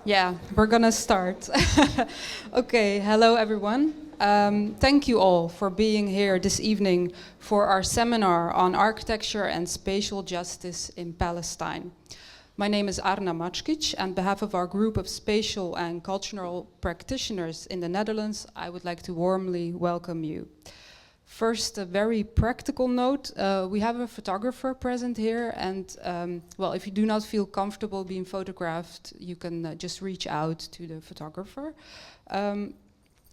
Yeah, we're gonna start. Okay, hello everyone. Thank you all for being here this evening for our seminar on architecture and spatial justice in Palestine. My name is Arna Mačkić, and on behalf of our group of spatial and cultural practitioners in the Netherlands, I would like to warmly welcome you. First, a very practical note. We have a photographer present here, and well, if you do not feel comfortable being photographed, you can just reach out to the photographer.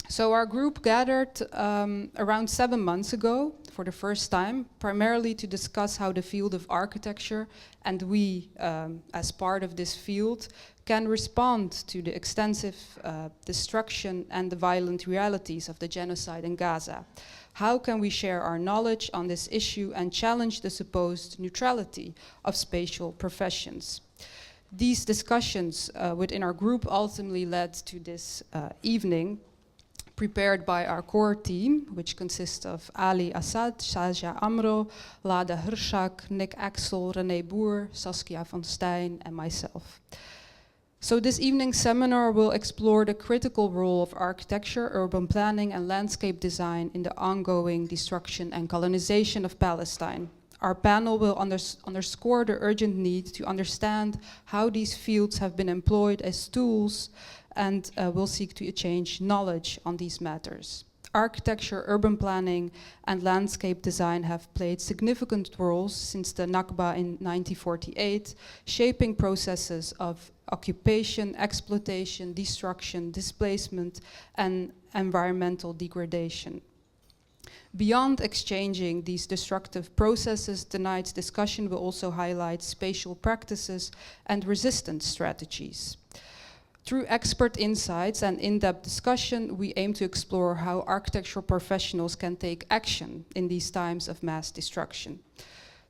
So our group gathered around 7 months ago for the first time, primarily to discuss how the field of architecture and we, as part of this field, can respond to the extensive destruction and the violent realities of the genocide in Gaza. How can we share our knowledge on this issue and challenge the supposed neutrality of spatial professions? These discussions within our group ultimately led to this evening, prepared by our core team, which consists of Ali Assad, Saja Amro, Lada Hirshak, Nick Axel, René Boer, Saskia van Stijn, and myself. So this evening's seminar will explore the critical role of architecture, urban planning, and landscape design in the ongoing destruction and colonization of Palestine. Our panel will underscore the urgent need to understand how these fields have been employed as tools and will seek to exchange knowledge on these matters. Architecture, urban planning, and landscape design have played significant roles since the Nakba in 1948, shaping processes of occupation, exploitation, destruction, displacement, and environmental degradation. Beyond exchanging these destructive processes, tonight's discussion will also highlight spatial practices and resistance strategies. Through expert insights and in-depth discussion, we aim to explore how architectural professionals can take action in these times of mass destruction.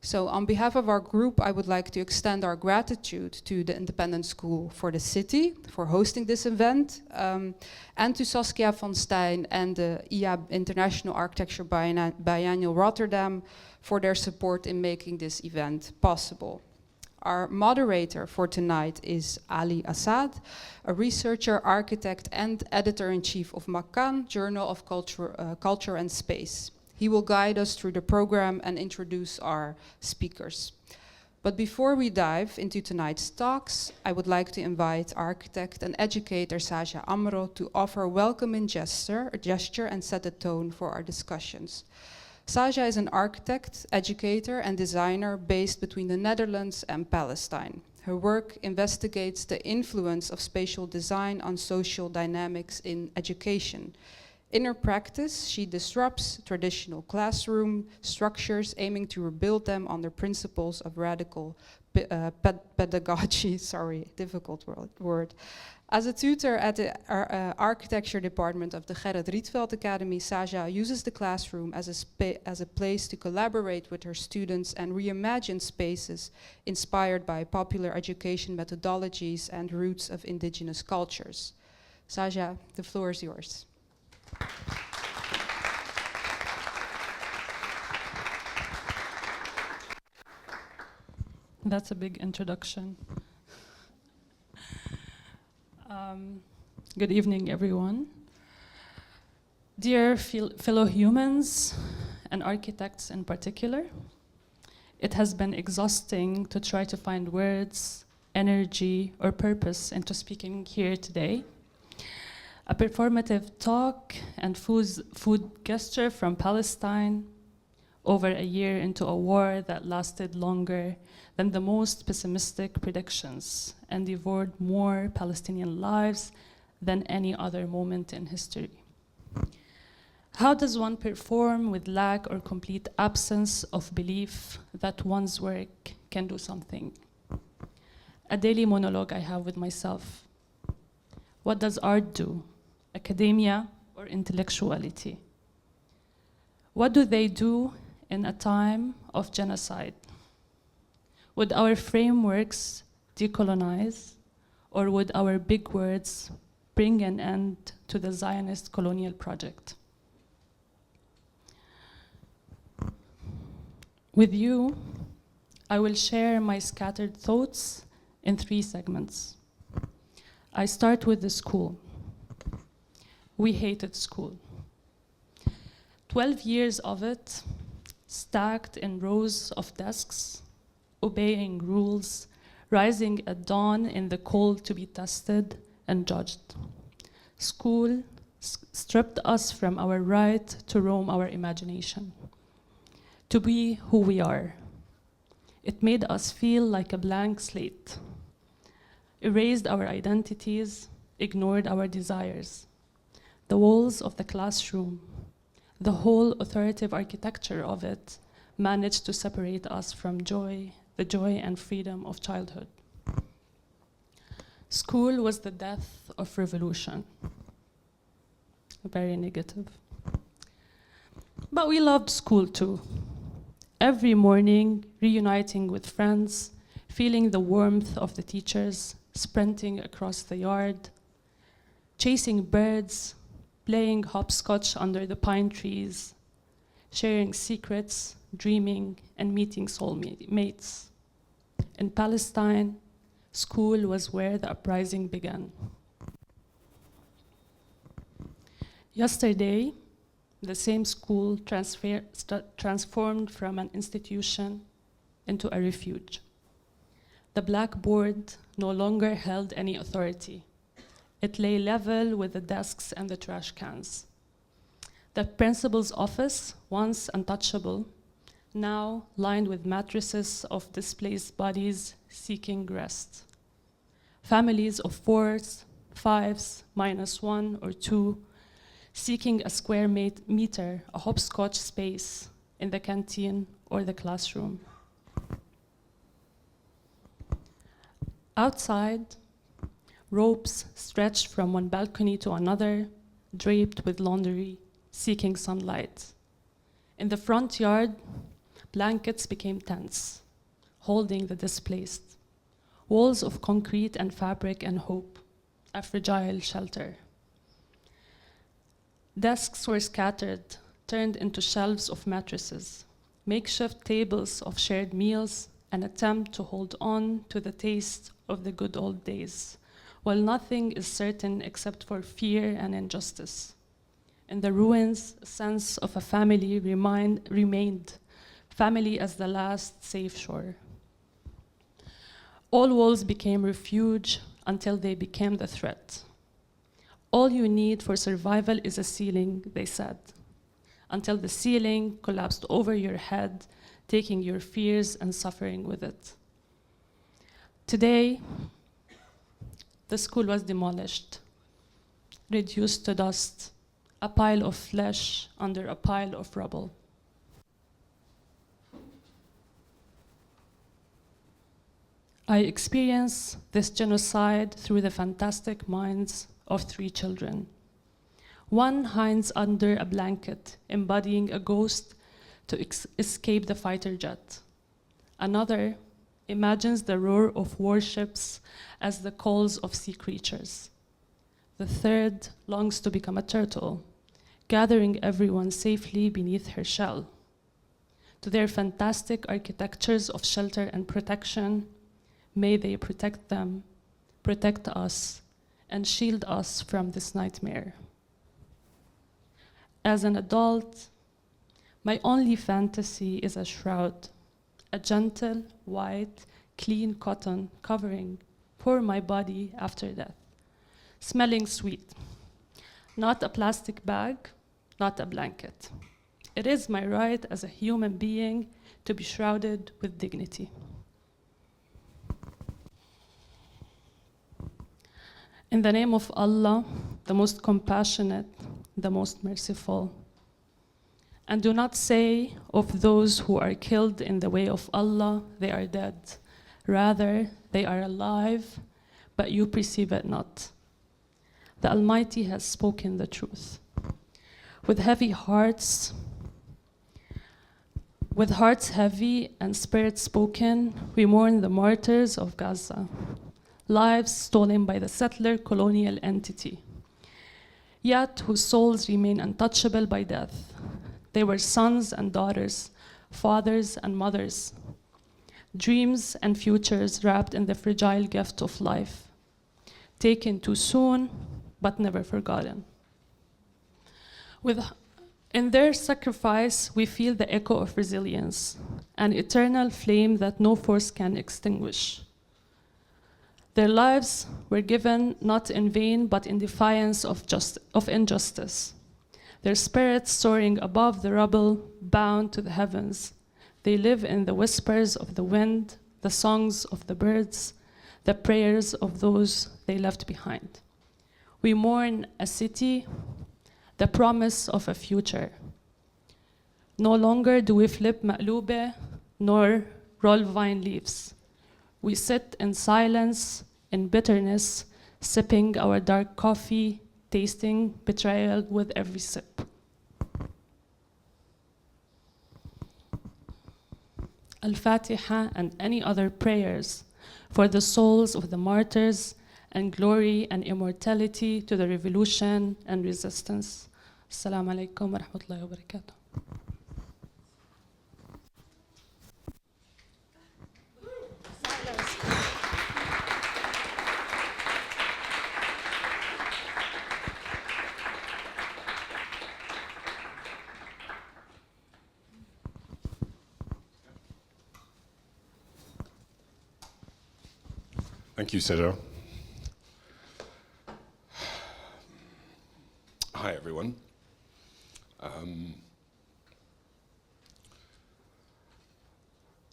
So on behalf of our group, I would like to extend our gratitude to the Independent School for the City for hosting this event, and to Saskia van Stijn and the IAB International Architecture Biennial Rotterdam for their support in making this event possible. Our moderator for tonight is Ali Assad, a researcher, architect, and editor-in-chief of Makan, Journal of Culture and Space. He will guide us through the program and introduce our speakers. But before we dive into tonight's talks, I would like to invite architect and educator Saja Amro to offer a welcoming gesture and set the tone for our discussions. Saja is an architect, educator, and designer based between the Netherlands and Palestine. Her work investigates the influence of spatial design on social dynamics in education. In her practice, she disrupts traditional classroom structures, aiming to rebuild them on the principles of radical pedagogy. Sorry, difficult word. As a tutor at the architecture department of the Gerrit Rietveld Academy, Saja uses the classroom as a place to collaborate with her students and reimagine spaces inspired by popular education methodologies and roots of indigenous cultures. Saja, the floor is yours. That's a big introduction. Good evening, everyone. Dear fellow humans and architects in particular, it has been exhausting to try to find words, energy, or purpose into speaking here today. A performative talk and food gesture from Palestine, over a year into a war that lasted longer than the most pessimistic predictions and devoured more Palestinian lives than any other moment in history. How does one perform with lack or complete absence of belief that one's work can do something? A daily monologue I have with myself. What does art do? Academia or intellectuality? What do they do in a time of genocide? Would our frameworks decolonize, or would our big words bring an end to the Zionist colonial project? With you, I will share my scattered thoughts in 3 segments. I start with the school. We hated school. 12 years of it, stacked in rows of desks, obeying rules, rising at dawn in the cold to be tested and judged. School stripped us from our right to roam our imagination, to be who we are. It made us feel like a blank slate, erased our identities, ignored our desires. The walls of the classroom, the whole authoritative architecture of it, managed to separate us from joy, the joy and freedom of childhood. School was the death of revolution. Very negative. But we loved school too. Every morning, reuniting with friends, feeling the warmth of the teachers, sprinting across the yard, chasing birds, playing hopscotch under the pine trees, sharing secrets, dreaming, and meeting soulmates. In Palestine, school was where the uprising began. Yesterday, the same school transformed from an institution into a refuge. The blackboard no longer held any authority. It lay level with the desks and the trash cans. The principal's office, once untouchable, now lined with mattresses of displaced bodies seeking rest. Families of 4s, 5s, -1 or 2, seeking a square meter, a hopscotch space in the canteen or the classroom. Outside, ropes stretched from one balcony to another, draped with laundry, seeking sunlight. In the front yard, blankets became tents, holding the displaced. Walls of concrete and fabric and hope, a fragile shelter. Desks were scattered, turned into shelves of mattresses, makeshift tables of shared meals, an attempt to hold on to the taste of the good old days, while nothing is certain except for fear and injustice. In the ruins, a sense of a family remained, family as the last safe shore. All walls became refuge until they became the threat. All you need for survival is a ceiling, they said, until the ceiling collapsed over your head, taking your fears and suffering with it. Today, the school was demolished, reduced to dust, a pile of flesh under a pile of rubble. I experience this genocide through the fantastic minds of 3 children. One hides under a blanket, embodying a ghost to escape the fighter jet. Another imagines the roar of warships as the calls of sea creatures. The third longs to become a turtle, gathering everyone safely beneath her shell. To their fantastic architectures of shelter and protection, may they protect them, protect us, and shield us from this nightmare. As an adult, my only fantasy is a shroud, a gentle, white, clean cotton covering for my body after death, smelling sweet. Not a plastic bag, not a blanket. It is my right as a human being to be shrouded with dignity. In the name of Allah, the most compassionate, the most merciful. And do not say of those who are killed in the way of Allah, they are dead. Rather, they are alive, but you perceive it not. The Almighty has spoken the truth. With hearts heavy and spirits broken, we mourn the martyrs of Gaza, lives stolen by the settler colonial entity, yet whose souls remain untouchable by death. They were sons and daughters, fathers and mothers, dreams and futures wrapped in the fragile gift of life. taken too soon, but never forgotten. In their sacrifice, we feel the echo of resilience, an eternal flame that no force can extinguish. Their lives were given not in vain, but in defiance of injustice. Their spirits soaring above the rubble, bound to the heavens. They live in the whispers of the wind, the songs of the birds, the prayers of those they left behind. We mourn a city, the promise of a future. No longer do we flip maqlube, nor roll vine leaves. We sit in silence, in bitterness, sipping our dark coffee, tasting betrayal with every sip. Al-Fatiha and any other prayers for the souls of the martyrs, and glory and immortality to the revolution and resistance. Assalamu alaikum wa rahmatullahi wa barakatuh. Thank you, Seja. Hi, everyone.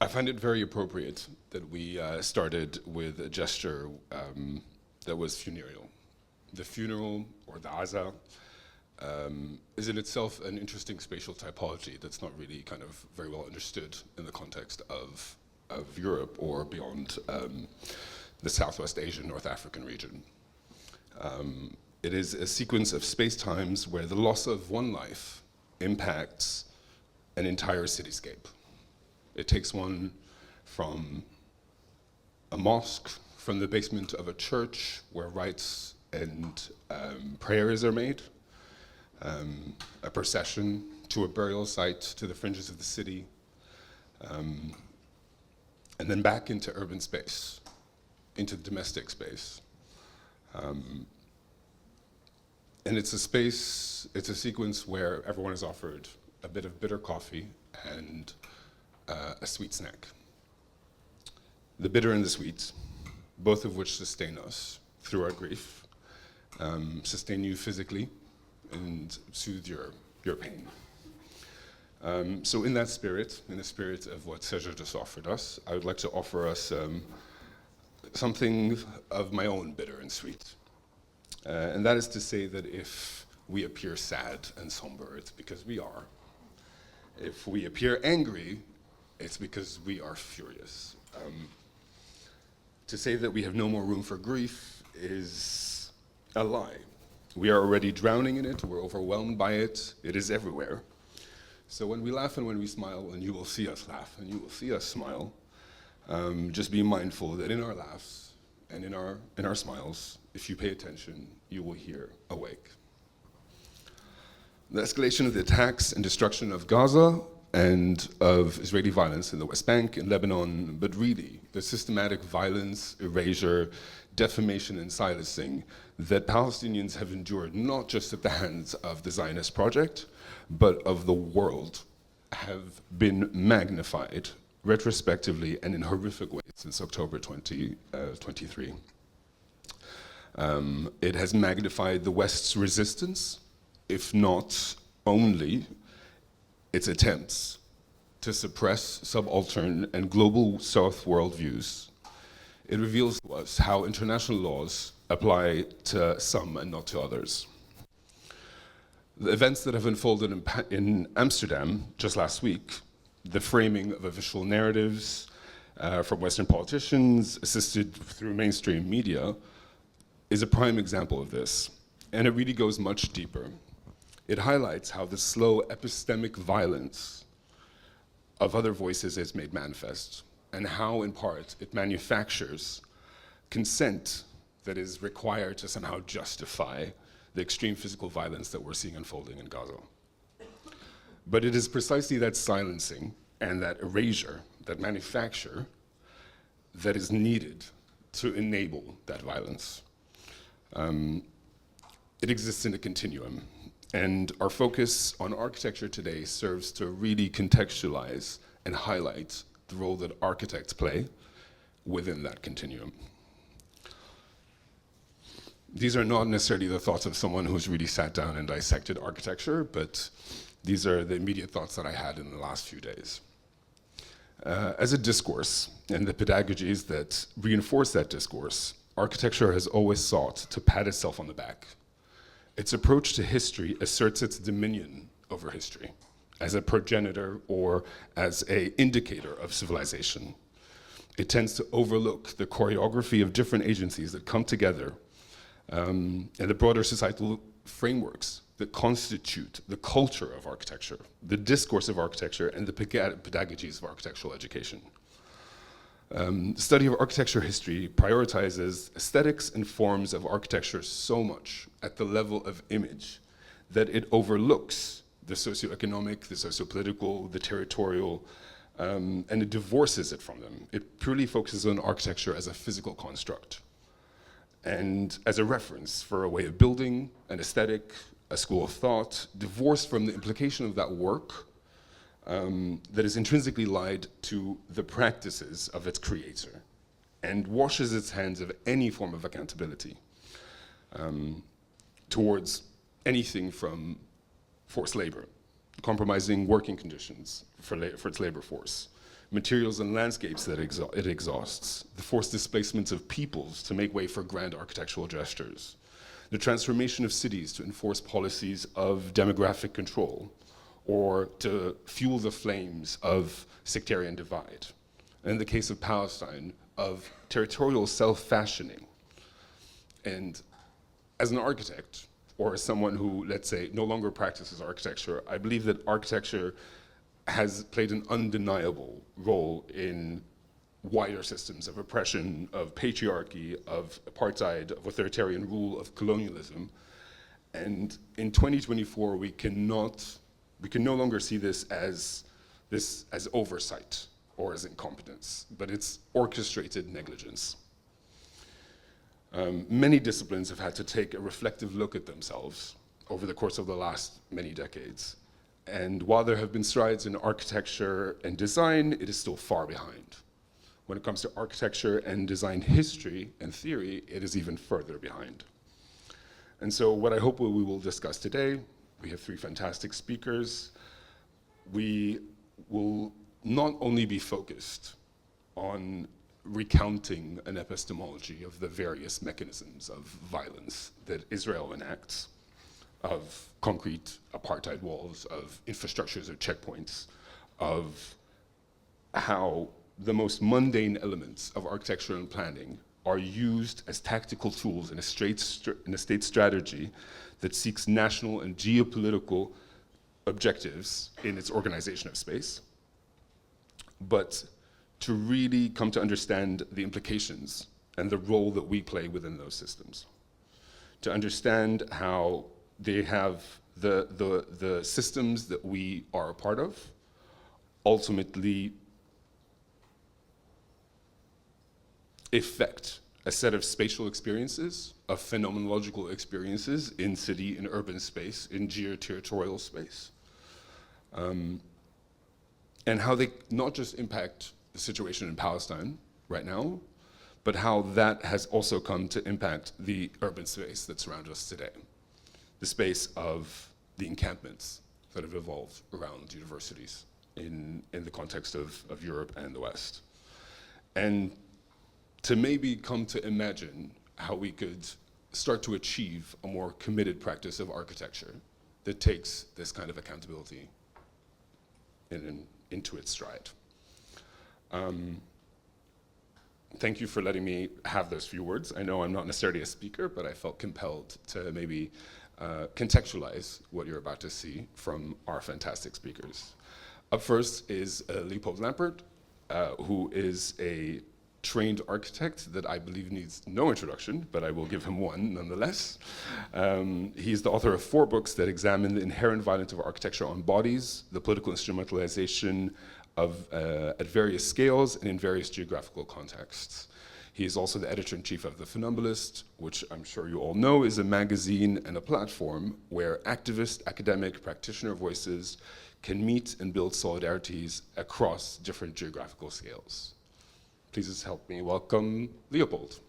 I find it very appropriate that we started with a gesture that was funereal. The funeral, or the aza, is in itself an interesting spatial typology that's not really kind of very well understood in the context of Europe or beyond the Southwest Asian, North African region. It is a sequence of space-times where the loss of one life impacts an entire cityscape. It takes one from a mosque, from the basement of a church where rites and prayers are made, a procession to a burial site, to the fringes of the city, and then back into urban space, into domestic space. And it's a space, it's a sequence where everyone is offered a bit of bitter coffee and a sweet snack. The bitter and the sweet, both of which sustain us through our grief, sustain you physically and soothe your pain. So in that spirit, in the spirit of what Seja just offered us, I would like to offer us something of my own bitter and sweet. And that is to say that if we appear sad and somber, it's because we are. If we appear angry, it's because we are furious. To say that we have no more room for grief is a lie. We are already drowning in it, we're overwhelmed by it, it is everywhere. So when we laugh and when we smile, and you will see us laugh and you will see us smile, just be mindful that in our laughs and in our smiles, if you pay attention, you will hear awake. The escalation of the attacks and destruction of Gaza and of Israeli violence in the West Bank, in Lebanon, but really the systematic violence, erasure, defamation and silencing that Palestinians have endured not just at the hands of the Zionist project, but of the world, have been magnified retrospectively and in horrific ways since October 2023. It has magnified the West's resistance, if not only its attempts to suppress subaltern and global South worldviews. It reveals to us how international laws apply to some and not to others. The events that have unfolded in Amsterdam just last week, the framing of official narratives from Western politicians, assisted through mainstream media, is a prime example of this. And it really goes much deeper. It highlights how the slow epistemic violence of other voices is made manifest, and how, in part, it manufactures consent that is required to somehow justify the extreme physical violence that we're seeing unfolding in Gaza. But it is precisely that silencing and that erasure, that manufacture, that is needed to enable that violence. It exists in a continuum. And our focus on architecture today serves to really contextualize and highlight the role that architects play within that continuum. These are not necessarily the thoughts of someone who's really sat down and dissected architecture, but these are the immediate thoughts that I had in the last few days. As a discourse, and the pedagogies that reinforce that discourse, architecture has always sought to pat itself on the back. Its approach to history asserts its dominion over history as a progenitor or as an indicator of civilization. It tends to overlook the choreography of different agencies that come together and the broader societal frameworks that constitute the culture of architecture, the discourse of architecture, and the pedagogies of architectural education. The study of architecture history prioritizes aesthetics and forms of architecture so much at the level of image that it overlooks the socioeconomic, the sociopolitical, the territorial, and it divorces it from them. It purely focuses on architecture as a physical construct and as a reference for a way of building, an aesthetic, a school of thought, divorced from the implication of that work that is intrinsically lied to the practices of its creator and washes its hands of any form of accountability towards anything from forced labor, compromising working conditions for its labor force, materials and landscapes that it exhausts, the forced displacements of peoples to make way for grand architectural gestures, the transformation of cities to enforce policies of demographic control, or to fuel the flames of sectarian divide. And in the case of Palestine, of territorial self-fashioning. And as an architect, or as someone who, let's say, no longer practices architecture, I believe that architecture has played an undeniable role in wider systems of oppression, of patriarchy, of apartheid, of authoritarian rule, of colonialism. And in 2024, we can no longer see this as oversight or as incompetence, but it's orchestrated negligence. Many disciplines have had to take a reflective look at themselves over the course of the last many decades. And while there have been strides in architecture and design, it is still far behind. When it comes to architecture and design history and theory, it is even further behind. And so what I hope we will discuss today, we have three fantastic speakers. We will not only be focused on recounting an epistemology of the various mechanisms of violence that Israel enacts, of concrete apartheid walls, of infrastructures or checkpoints, of how the most mundane elements of architecture and planning are used as tactical tools in a state strategy that seeks national and geopolitical objectives in its organization of space, but to really come to understand the implications and the role that we play within those systems. To understand how they have the systems that we are a part of ultimately affect a set of spatial experiences, of phenomenological experiences in city, in urban space, in geo-territorial space. And how they not just impact the situation in Palestine right now, but how that has also come to impact the urban space that surrounds us today. The space of the encampments that have evolved around universities in the context of Europe and the West. And to maybe come to imagine how we could start to achieve a more committed practice of architecture that takes this kind of accountability into its stride. Thank you for letting me have those few words. I know I'm not necessarily a speaker, but I felt compelled to maybe contextualize what you're about to see from our fantastic speakers. Up first is Leopold Lampert, who is a trained architect that I believe needs no introduction, but I will give him one nonetheless. He's the author of 4 books that examine the inherent violence of architecture on bodies, the political instrumentalization of at various scales and in various geographical contexts. He is also the editor-in-chief of The Funambulist, which I'm sure you all know is a magazine and a platform where activist, academic, practitioner voices can meet and build solidarities across different geographical scales. Please help me welcome Leopold.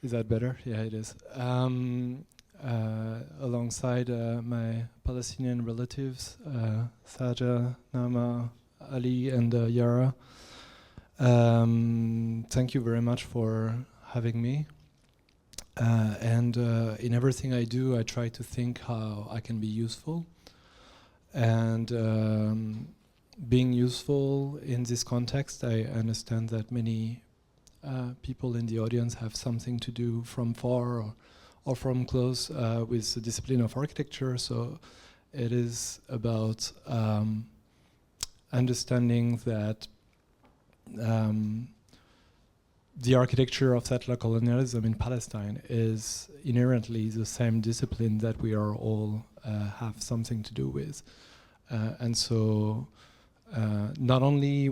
Is that better? Yeah, it is. Alongside my Palestinian relatives, Saja, Nama, Ali, and Yara. Thank you very much for having me. And in everything I do, I try to think how I can be useful. And being useful in this context, I understand that many people in the audience have something to do from far or from close with the discipline of architecture. So it is about understanding that the architecture of settler colonialism in Palestine is inherently the same discipline that we are all have something to do with. And so not only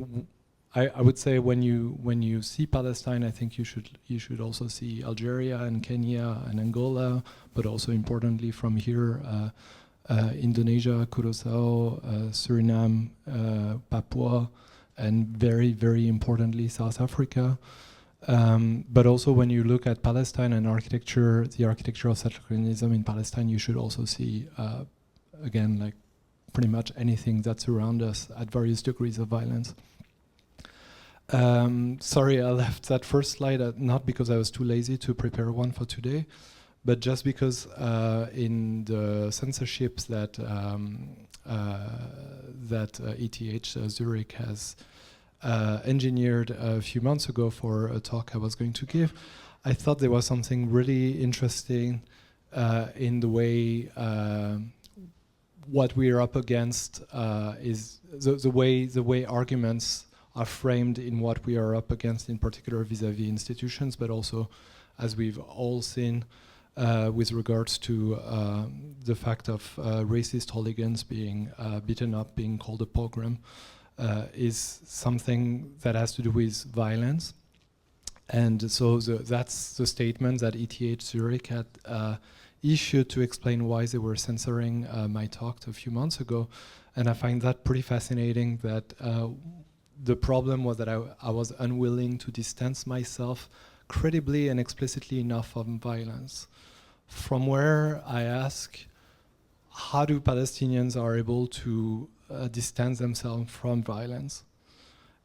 I would say when you see Palestine, I think you should also see Algeria and Kenya and Angola, but also importantly from here, Indonesia, Curaçao, Suriname, Papua, and very, very importantly South Africa. But also when you look at Palestine and architecture, the architecture of settler colonialism in Palestine, you should also see, again, like pretty much anything that's around us at various degrees of violence. Sorry, I left that first slide, not because I was too lazy to prepare one for today, but just because in the censorships that ETH Zurich has engineered a few months ago for a talk I was going to give, I thought there was something really interesting in the way what we are up against is the way arguments are framed in what we are up against, in particular vis-à-vis institutions, but also, as we've all seen, with regards to the fact of racist hooligans being beaten up, being called a pogrom, is something that has to do with violence. And so that's the statement that ETH Zurich had issued to explain why they were censoring my talk a few months ago. And I find that pretty fascinating that the problem was that I was unwilling to distance myself credibly and explicitly enough from violence. From where I ask, how do Palestinians are able to distance themselves from violence?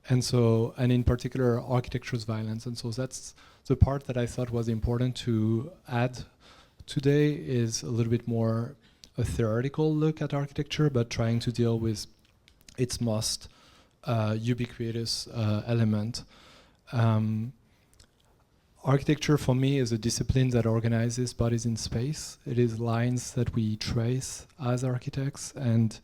And in particular, architecture's violence. And so that's the part that I thought was important to add today, is a little bit more a theoretical look at architecture, but trying to deal with its most ubiquitous element. Architecture for me is a discipline that organizes bodies in space. It is lines that we trace as architects and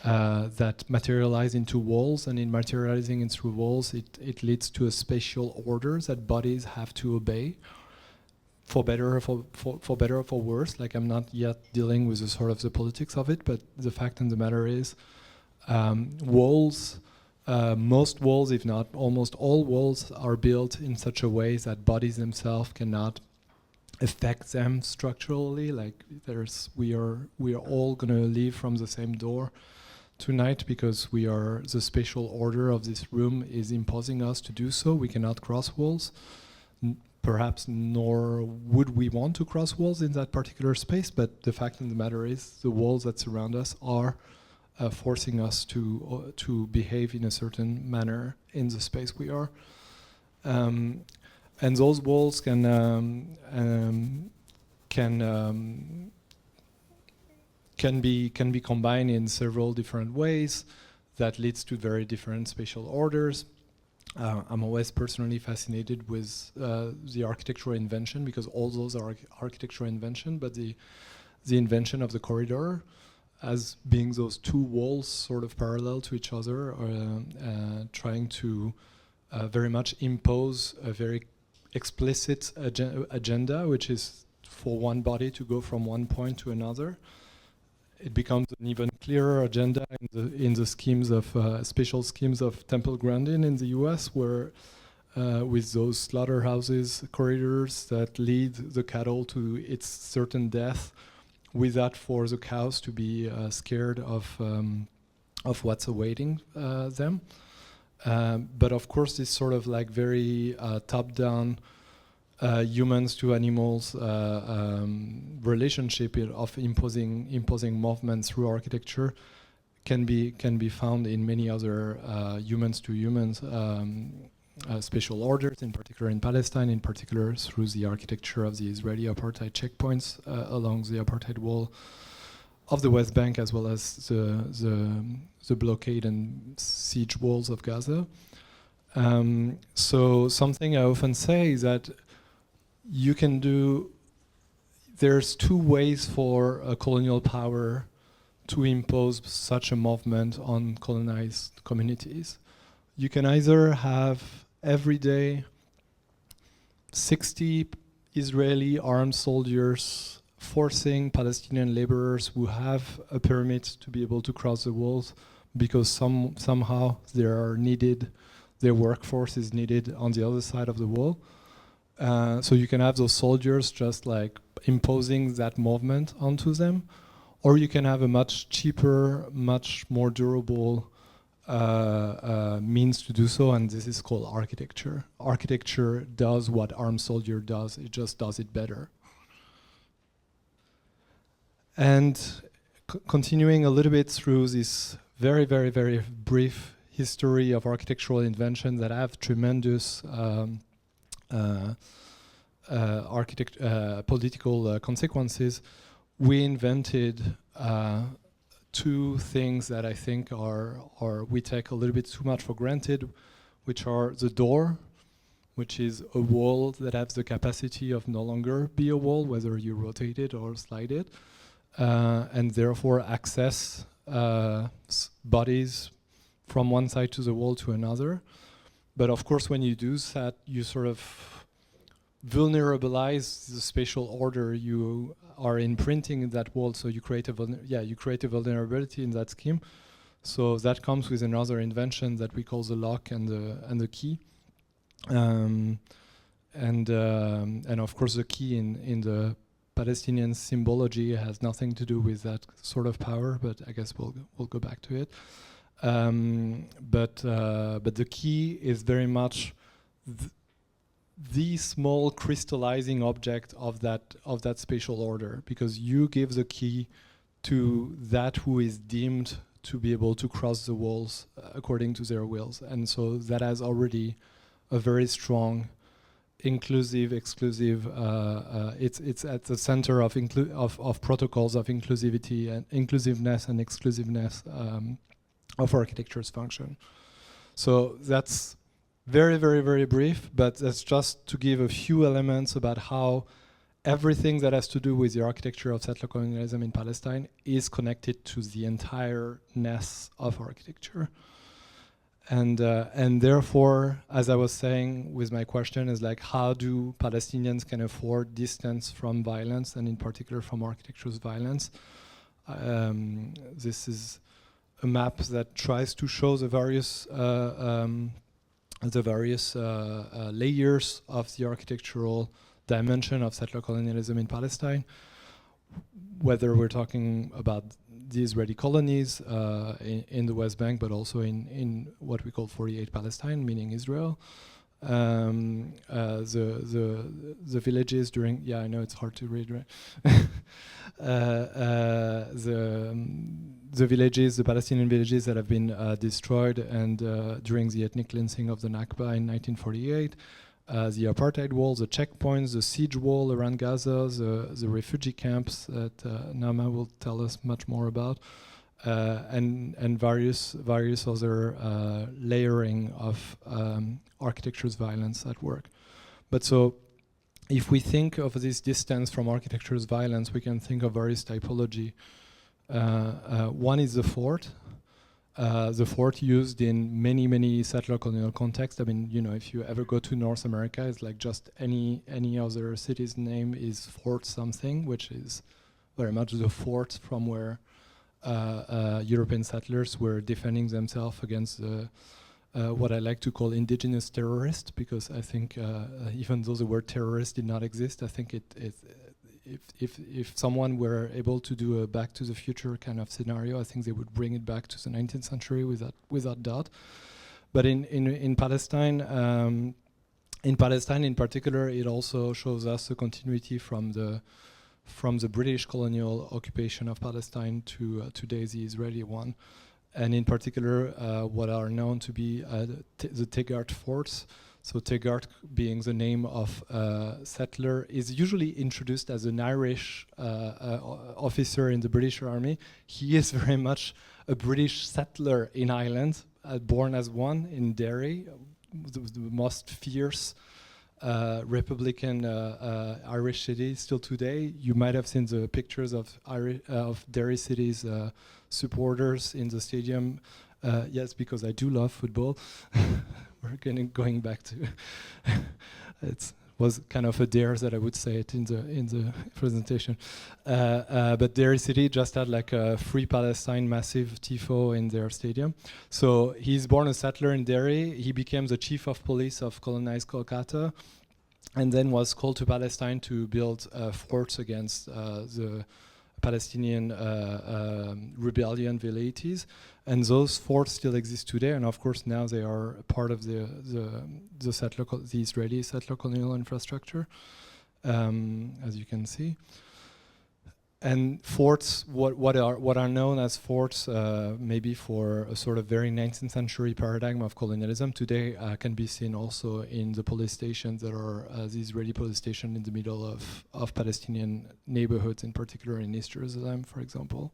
that materialize into walls, and in materializing into walls, it leads to a spatial order that bodies have to obey, for better or for worse. Like, I'm not yet dealing with the sort of the politics of it, but the fact of the matter is, walls, most walls, if not almost all walls, are built in such a way that bodies themselves cannot affect them structurally. Like, we are all gonna leave from the same door tonight because the spatial order of this room is imposing us to do so. We cannot cross walls, perhaps nor would we want to cross walls in that particular space, but the fact of the matter is the walls that surround us are forcing us to behave in a certain manner in the space we are. And those walls can be combined in several different ways that leads to very different spatial orders. I'm always personally fascinated with the architectural invention, because all those are architectural invention, but the invention of the corridor as being those two walls sort of parallel to each other, trying to very much impose a very explicit agenda, which is for one body to go from one point to another. It becomes an even clearer agenda in the schemes of special schemes of temple granting in the U.S., where with those slaughterhouses corridors that lead the cattle to its certain death, with that for the cows to be scared of what's awaiting them. But of course, this sort of like very top-down humans to animals relationship of imposing movement through architecture can be found in many other humans to humans special orders, in particular in Palestine, in particular through the architecture of the Israeli apartheid checkpoints along the apartheid wall of the West Bank, as well as the blockade and siege walls of Gaza. So something I often say is that you can there's two ways for a colonial power to impose such a movement on colonized communities. You can either have every day 60 Israeli armed soldiers forcing Palestinian laborers who have a permit to be able to cross the walls because somehow their workforce is needed on the other side of the wall. So you can have those soldiers just like imposing that movement onto them, or you can have a much cheaper, much more durable means to do so, and this is called architecture. Architecture does what armed soldier does, it just does it better. And continuing a little bit through this very, very, very brief history of architectural invention that have tremendous political consequences, we invented two things that I think are we take a little bit too much for granted, which are the door, which is a wall that has the capacity of no longer be a wall, whether you rotate it or slide it, and therefore access bodies from one side to the wall to another. But of course, when you do that, you sort of vulnerabilize the spatial order you are imprinting in that wall, so you create a vulnerability in that scheme. So that comes with another invention that we call the lock and the key, and of course the key in the Palestinian symbology has nothing to do with that sort of power, but I guess we'll go back to it. But the key is very much the small crystallizing object of that spatial order, because you give the key to that who is deemed to be able to cross the walls according to their wills, and so that has already a very strong inclusive, exclusive. It's at the center of protocols of inclusivity and inclusiveness and exclusiveness of architecture's function. So that's very, very, very brief, but that's just to give a few elements about how everything that has to do with the architecture of settler colonialism in Palestine is connected to the entire-ness of architecture. And therefore, as I was saying with my question, is like, how do Palestinians can afford distance from violence, and in particular from architecture's violence? This is a map that tries to show the various layers of the architectural dimension of settler colonialism in Palestine, whether we're talking about the Israeli colonies in the West Bank, but also in what we call 48 Palestine, meaning Israel. The villages during, I know it's hard to read, right? The villages, the Palestinian villages that have been destroyed and during the ethnic cleansing of the Nakba in 1948, the apartheid wall, the checkpoints, the siege wall around Gaza, the refugee camps that Nama will tell us much more about, and various other layering of architecture's violence at work. But so, if we think of this distance from architecture's violence, we can think of various typology. One is the fort. the fort used in many settler colonial contexts. I mean, you know, if you ever go to North America, it's like just any other city's name is Fort something, which is very much the fort from where European settlers were defending themselves against what I like to call indigenous terrorists, because I think even though the word terrorist did not exist, I think if someone were able to do a Back to the Future kind of scenario, I think they would bring it back to the 19th century without doubt. But in Palestine, in particular, it also shows us a continuity from the British colonial occupation of Palestine to today's the Israeli one, and in particular, what are known to be the Tegart forts. So Tegart, being the name of a settler, is usually introduced as an Irish officer in the British Army. He is very much a British settler in Ireland, born as one in Derry, the most fierce Republican Irish city still today. You might have seen the pictures of Derry City's supporters in the stadium. Yes, because I do love football. We're going back to it was kind of a dare that I would say it in the presentation. But Derry City just had like a Free Palestine massive tifo in their stadium. So he's born a settler in Derry. He became the chief of police of colonized Kolkata, and then was called to Palestine to build forts against the Palestinian rebellion velleities, and those forts still exist today. And of course, now they are part of the Israeli settler colonial infrastructure, as you can see. And forts, what are known as forts, maybe for a sort of very 19th century paradigm of colonialism today, can be seen also in the police stations that are the Israeli police station in the middle of Palestinian neighborhoods, in particular in East Jerusalem, for example,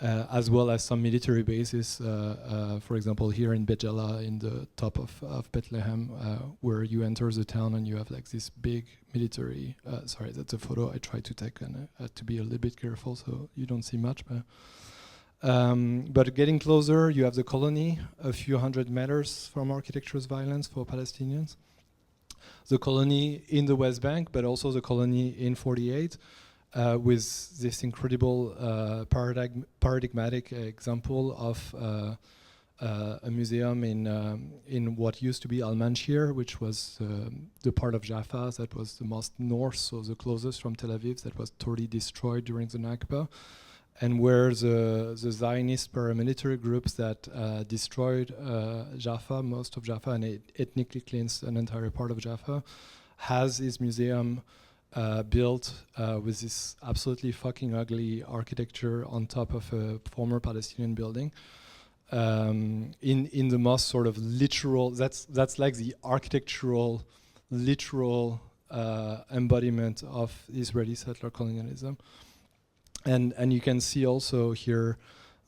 as well as some military bases, for example, here in Bet Jala, in the top of Bethlehem, where you enter the town and you have like this big military, sorry, that's a photo I tried to take, and to be a little bit careful so you don't see much. But getting closer, you have the colony, a few hundred meters from architecture's violence for Palestinians. The colony in the West Bank, but also the colony in 48, with this incredible paradigmatic example of a museum in what used to be Al-Manshir, which was the part of Jaffa that was the most north, so the closest from Tel Aviv, that was totally destroyed during the Nakba, and where the Zionist paramilitary groups that destroyed Jaffa, most of Jaffa, and ethnically cleansed an entire part of Jaffa, has his museum built with this absolutely fucking ugly architecture on top of a former Palestinian building. In the most sort of literal, that's like the architectural, literal embodiment of Israeli settler colonialism. And you can see also here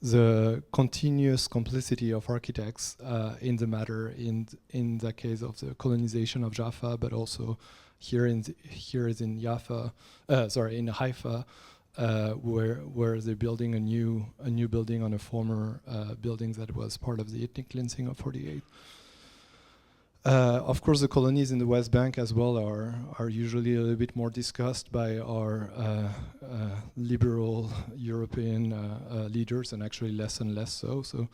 the continuous complicity of architects in the matter, in the case of the colonization of Jaffa, but also here is in Jaffa, in Haifa, where they're building a new building on a former building that was part of the ethnic cleansing of 48. Of course, the colonies in the West Bank as well are usually a little bit more discussed by our liberal European leaders, and actually less and less so. So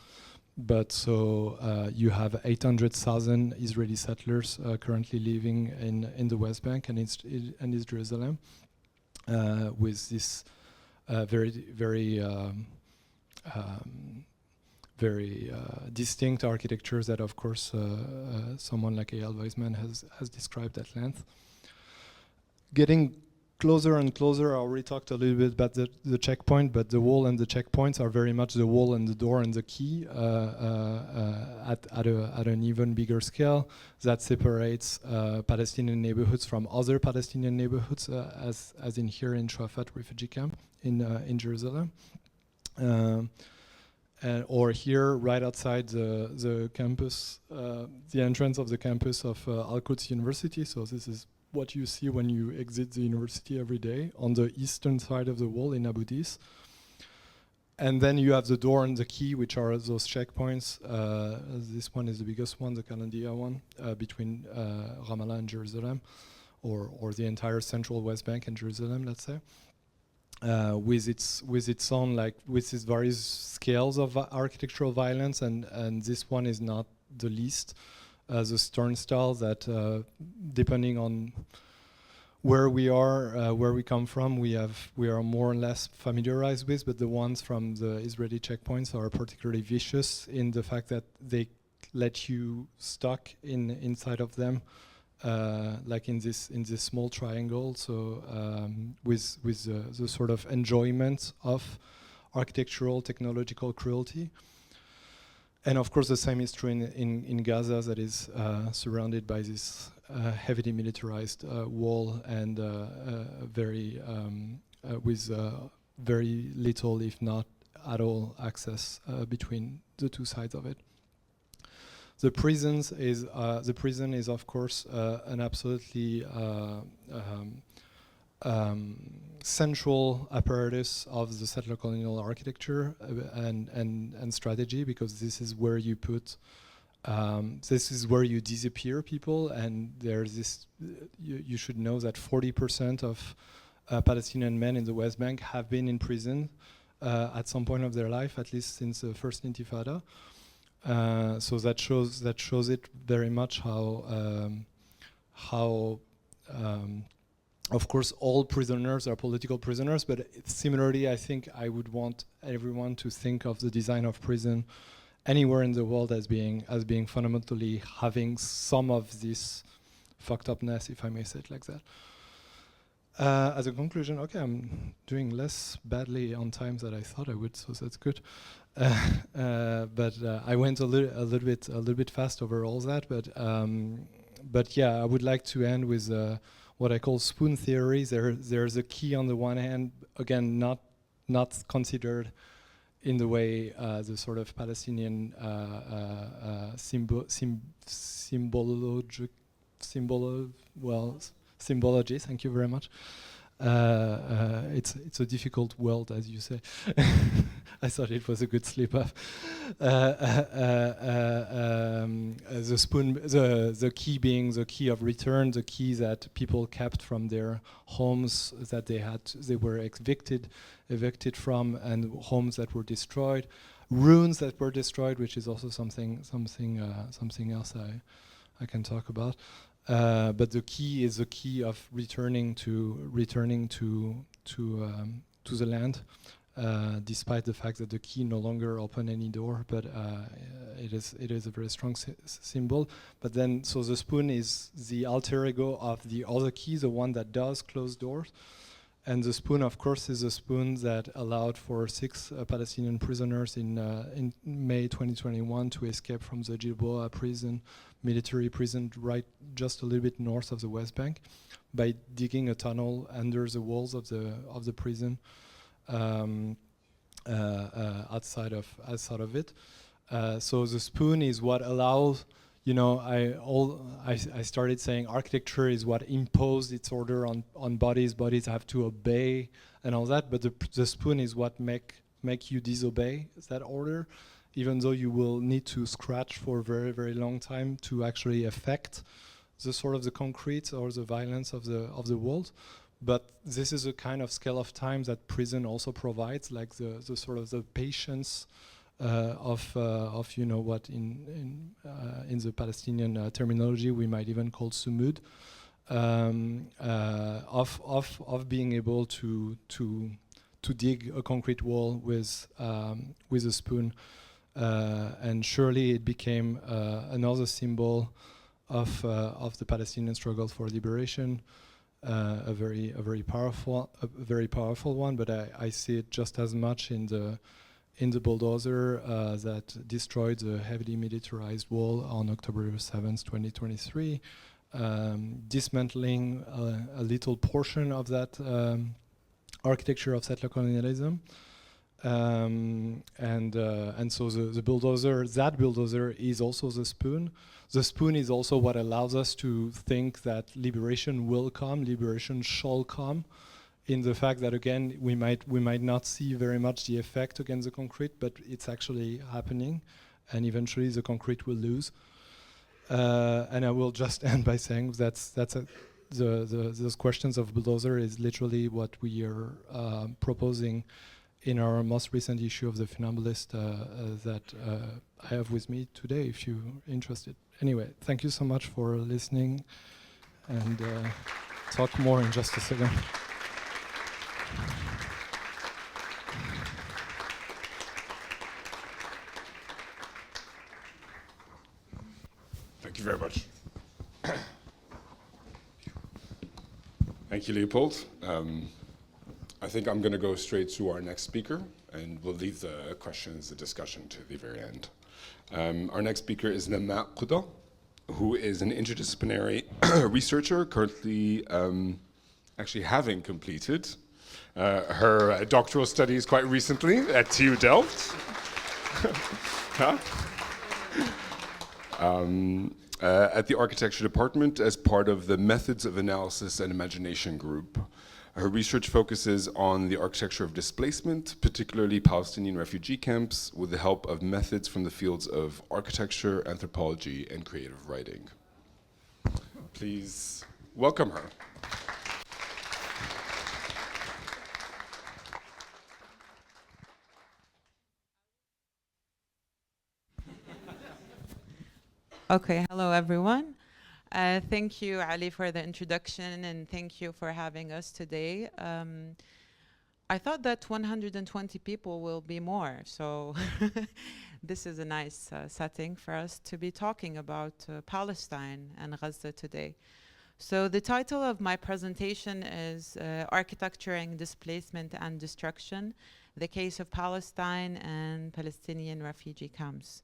you have 800,000 Israeli settlers currently living in the West Bank and East Jerusalem, with this very distinct architectures that, of course, someone like Eyal Weizman has described at length. Getting closer and closer, I already talked a little bit about the checkpoint, but the wall and the checkpoints are very much the wall and the door and the key at an even bigger scale that separates Palestinian neighborhoods from other Palestinian neighborhoods, as in here in Shuafat refugee camp in Jerusalem. Or here, right outside the campus, the entrance of the campus of Al-Quds University. So this is what you see when you exit the university every day on the eastern side of the wall in Abu Dis. And then you have the door and the key, which are those checkpoints. This one is the biggest one, the Canandia one, between Ramallah and Jerusalem, or the entire central West Bank and Jerusalem, let's say. With its own, like, with its various scales of architectural violence, and this one is not the least. The stern style that, depending on where we are, where we come from, we are more or less familiarized with, but the ones from the Israeli checkpoints are particularly vicious in the fact that they let you stuck inside of them. Like in this small triangle, so with the sort of enjoyment of architectural technological cruelty, and of course the same is true in Gaza, that is surrounded by this heavily militarized wall and with very little, if not at all, access between the two sides of it. The prison is of course an absolutely central apparatus of the settler colonial architecture and strategy, because this is where you put, this is where you disappear people, and there's this. You should know that 40% of Palestinian men in the West Bank have been in prison at some point of their life, at least since the first Intifada. So that shows it very much how of course all prisoners are political prisoners, but similarly I think I would want everyone to think of the design of prison anywhere in the world as being fundamentally having some of this fucked upness, if I may say it like that. As a conclusion, okay, I'm doing less badly on time than I thought I would, so that's good. But I went a little bit fast over all that. But yeah, I would like to end with what I call spoon theory. There's a key on the one hand, again, not considered in the way the sort of Palestinian symbology. Thank you very much. It's a difficult world, as you say. I thought it was a good slip up. The spoon, the key being the key of return, the key that people kept from their homes that they were evicted from, and homes that were destroyed, ruins that were destroyed, which is also something else I can talk about. But the key is the key of returning to the land, despite the fact that the key no longer open any door. But it is a very strong symbol. But then, so the spoon is the alter ego of the other key, the one that does close doors. And the spoon, of course, is a spoon that allowed for 6 Palestinian prisoners in May 2021 to escape from the Gilboa prison, military prison, right just a little bit north of the West Bank, by digging a tunnel under the walls of the prison outside of it. So the spoon is what allows. You know, I started saying architecture is what imposed its order on bodies. Bodies have to obey and all that, but the spoon is what make you disobey that order, even though you will need to scratch for a very, very long time to actually affect the sort of the concrete or the violence of the walls. But this is a kind of scale of time that prison also provides, like the sort of the patience of you know what in the Palestinian terminology we might even call sumud, of being able to dig a concrete wall with a spoon, and surely it became another symbol of the Palestinian struggle for liberation, a very powerful one. But I see it just as much in the bulldozer that destroyed the heavily militarized wall on October 7th, 2023, dismantling a little portion of that architecture of settler colonialism. And so the bulldozer, that bulldozer is also the spoon. The spoon is also what allows us to think that liberation will come, liberation shall come, in the fact that again we might not see very much the effect against the concrete, but it's actually happening, and eventually the concrete will lose. And I will just end by saying those questions of bulldozer is literally what we are proposing in our most recent issue of the Funambulist that I have with me today, if you're interested. Anyway, thank you so much for listening, and talk more in just a second. Thank you very much. Thank you, Leopold. I think I'm going to go straight to our next speaker, and we'll leave the questions, the discussion to the very end. Our next speaker is Nama Quda, who is an interdisciplinary researcher currently actually having completed her doctoral studies quite recently at TU Delft. At the architecture department as part of the Methods of Analysis and Imagination group. Her research focuses on the architecture of displacement, particularly Palestinian refugee camps, with the help of methods from the fields of architecture, anthropology, and creative writing. Please welcome her. Okay, hello everyone. Thank you, Ali, for the introduction, and thank you for having us today. I thought that 120 people will be more, so this is a nice setting for us to be talking about Palestine and Gaza today. So the title of my presentation is Architecturing Displacement and Destruction, the Case of Palestine and Palestinian Refugee Camps.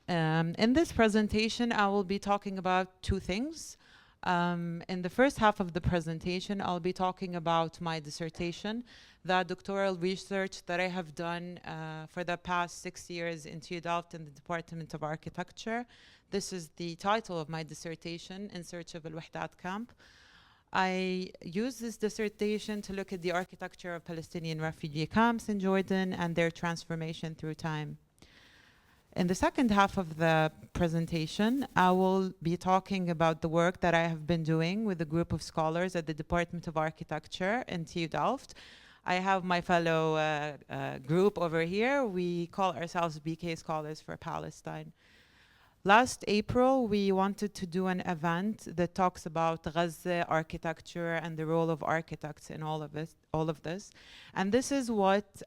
In this presentation, I will be talking about two things. In the first half of the presentation, I'll be talking about my dissertation, the doctoral research that I have done for the past 6 years in TU Delft in the Department of Architecture. This is the title of my dissertation, In Search of Al-Wahdat Camp. I use this dissertation to look at the architecture of Palestinian refugee camps in Jordan and their transformation through time. In the second half of the presentation, I will be talking about the work that I have been doing with a group of scholars at the Department of Architecture in TU Delft. I have my fellow group over here. We call ourselves BK Scholars for Palestine. Last April, we wanted to do an event that talks about Gaza architecture and the role of architects in all of this. And this is what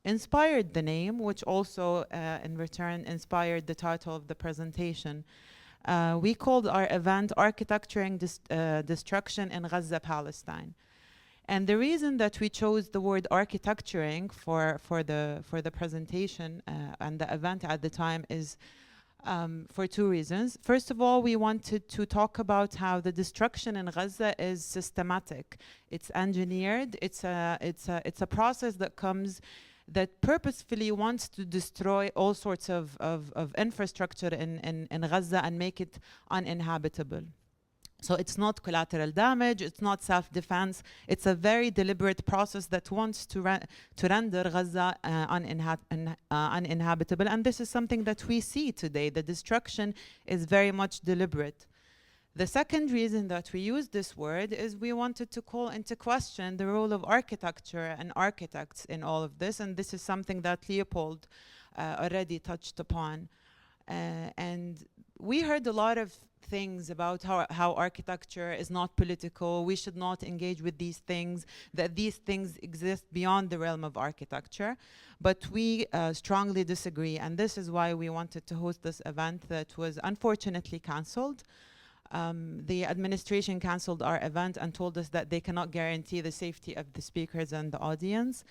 inspired the name, which also in return inspired the title of the presentation. We called our event Architecturing Destruction in Gaza, Palestine. And the reason that we chose the word architecturing for the presentation and the event at the time is for two reasons. First of all, we wanted to talk about how the destruction in Gaza is systematic. It's engineered. It's a process that purposefully wants to destroy all sorts of infrastructure in Gaza and make it uninhabitable. So it's not collateral damage, it's not self-defense, it's a very deliberate process that wants to render Gaza uninhabitable. And this is something that we see today. The destruction is very much deliberate. The second reason that we use this word is we wanted to call into question the role of architecture and architects in all of this, and this is something that Leopold already touched upon. And we heard a lot of things about how architecture is not political, we should not engage with these things, that these things exist beyond the realm of architecture. But we strongly disagree, and this is why we wanted to host this event that was unfortunately cancelled. The administration cancelled our event and told us that they cannot guarantee the safety of the speakers and the audience.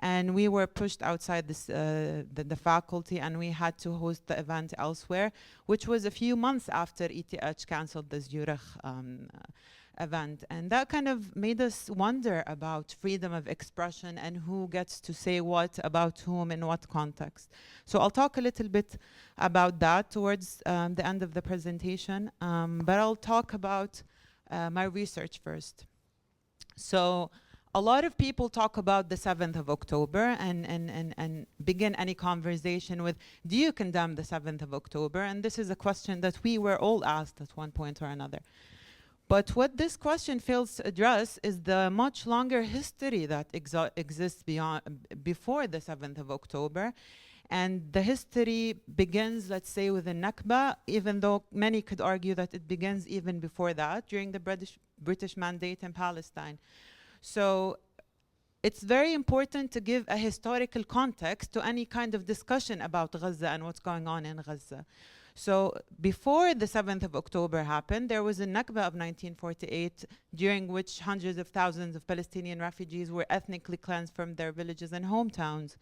And we were pushed outside the faculty, and we had to host the event elsewhere, which was a few months after ETH cancelled the Zurich event. And that kind of made us wonder about freedom of expression and who gets to say what about whom in what context. So I'll talk a little bit about that towards the end of the presentation, but I'll talk about my research first. So a lot of people talk about the 7th of October and begin any conversation with, do you condemn the 7th of October? And this is a question that we were all asked at one point or another. But what this question fails to address is the much longer history that exists before the 7th of October. And the history begins, let's say, with the Nakba, even though many could argue that it begins even before that, during the British Mandate in Palestine. So it's very important to give a historical context to any kind of discussion about Gaza and what's going on in Gaza. So before the 7th of October happened, there was a Nakba of 1948, during which hundreds of thousands of Palestinian refugees were ethnically cleansed from their villages and hometowns.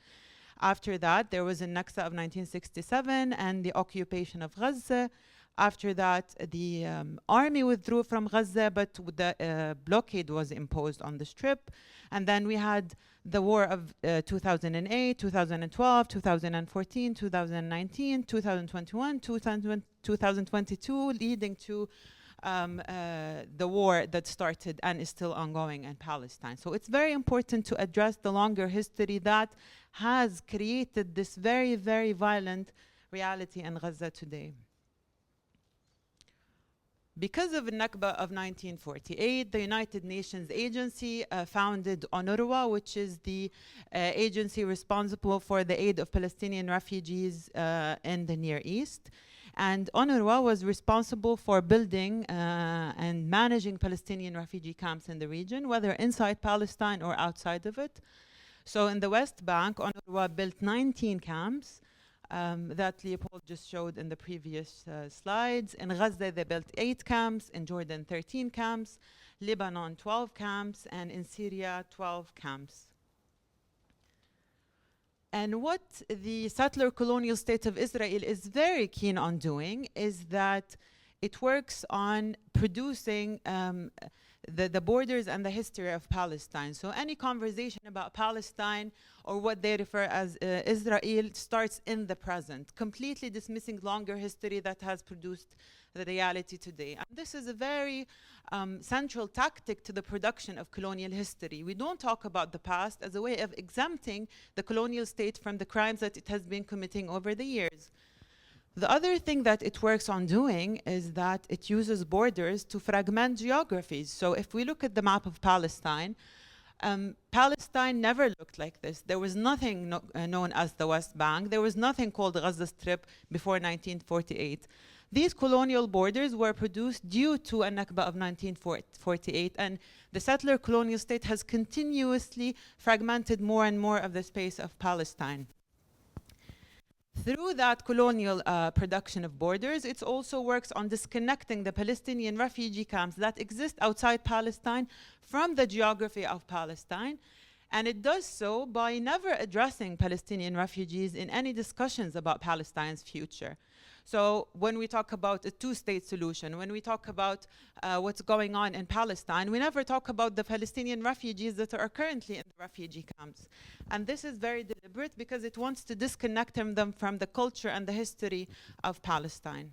After that, there was a Nakba of 1967 and the occupation of Gaza. After that, the army withdrew from Gaza, but the blockade was imposed on the Strip. And then we had the war of 2008, 2012, 2014, 2019, 2021, 2022, leading to the war that started and is still ongoing in Palestine. So it's very important to address the longer history that has created this very, very violent reality in Gaza today. Because of the Nakba of 1948, the United Nations agency founded UNRWA, which is the agency responsible for the aid of Palestinian refugees in the Near East. And UNRWA was responsible for building and managing Palestinian refugee camps in the region, whether inside Palestine or outside of it. So in the West Bank, UNRWA built 19 camps. That Leopold just showed in the previous slides. In Gaza, they built 8 camps, in Jordan, 13 camps, Lebanon, 12 camps, and in Syria, 12 camps. And what the settler colonial state of Israel is very keen on doing is that it works on producing the borders and the history of Palestine. So any conversation about Palestine or what they refer as Israel starts in the present, completely dismissing longer history that has produced the reality today. And this is a very central tactic to the production of colonial history. We don't talk about the past as a way of exempting the colonial state from the crimes that it has been committing over the years. The other thing that it works on doing is that it uses borders to fragment geographies. So if we look at the map of Palestine, Palestine never looked like this. There was nothing known as the West Bank. There was nothing called the Gaza Strip before 1948. These colonial borders were produced due to a Nakba of 1948, and the settler colonial state has continuously fragmented more and more of the space of Palestine. Through that colonial production of borders, it also works on disconnecting the Palestinian refugee camps that exist outside Palestine from the geography of Palestine. And it does so by never addressing Palestinian refugees in any discussions about Palestine's future. So when we talk about a two-state solution, when we talk about what's going on in Palestine, we never talk about the Palestinian refugees that are currently in the refugee camps. And this is very deliberate because it wants to disconnect them from the culture and the history of Palestine.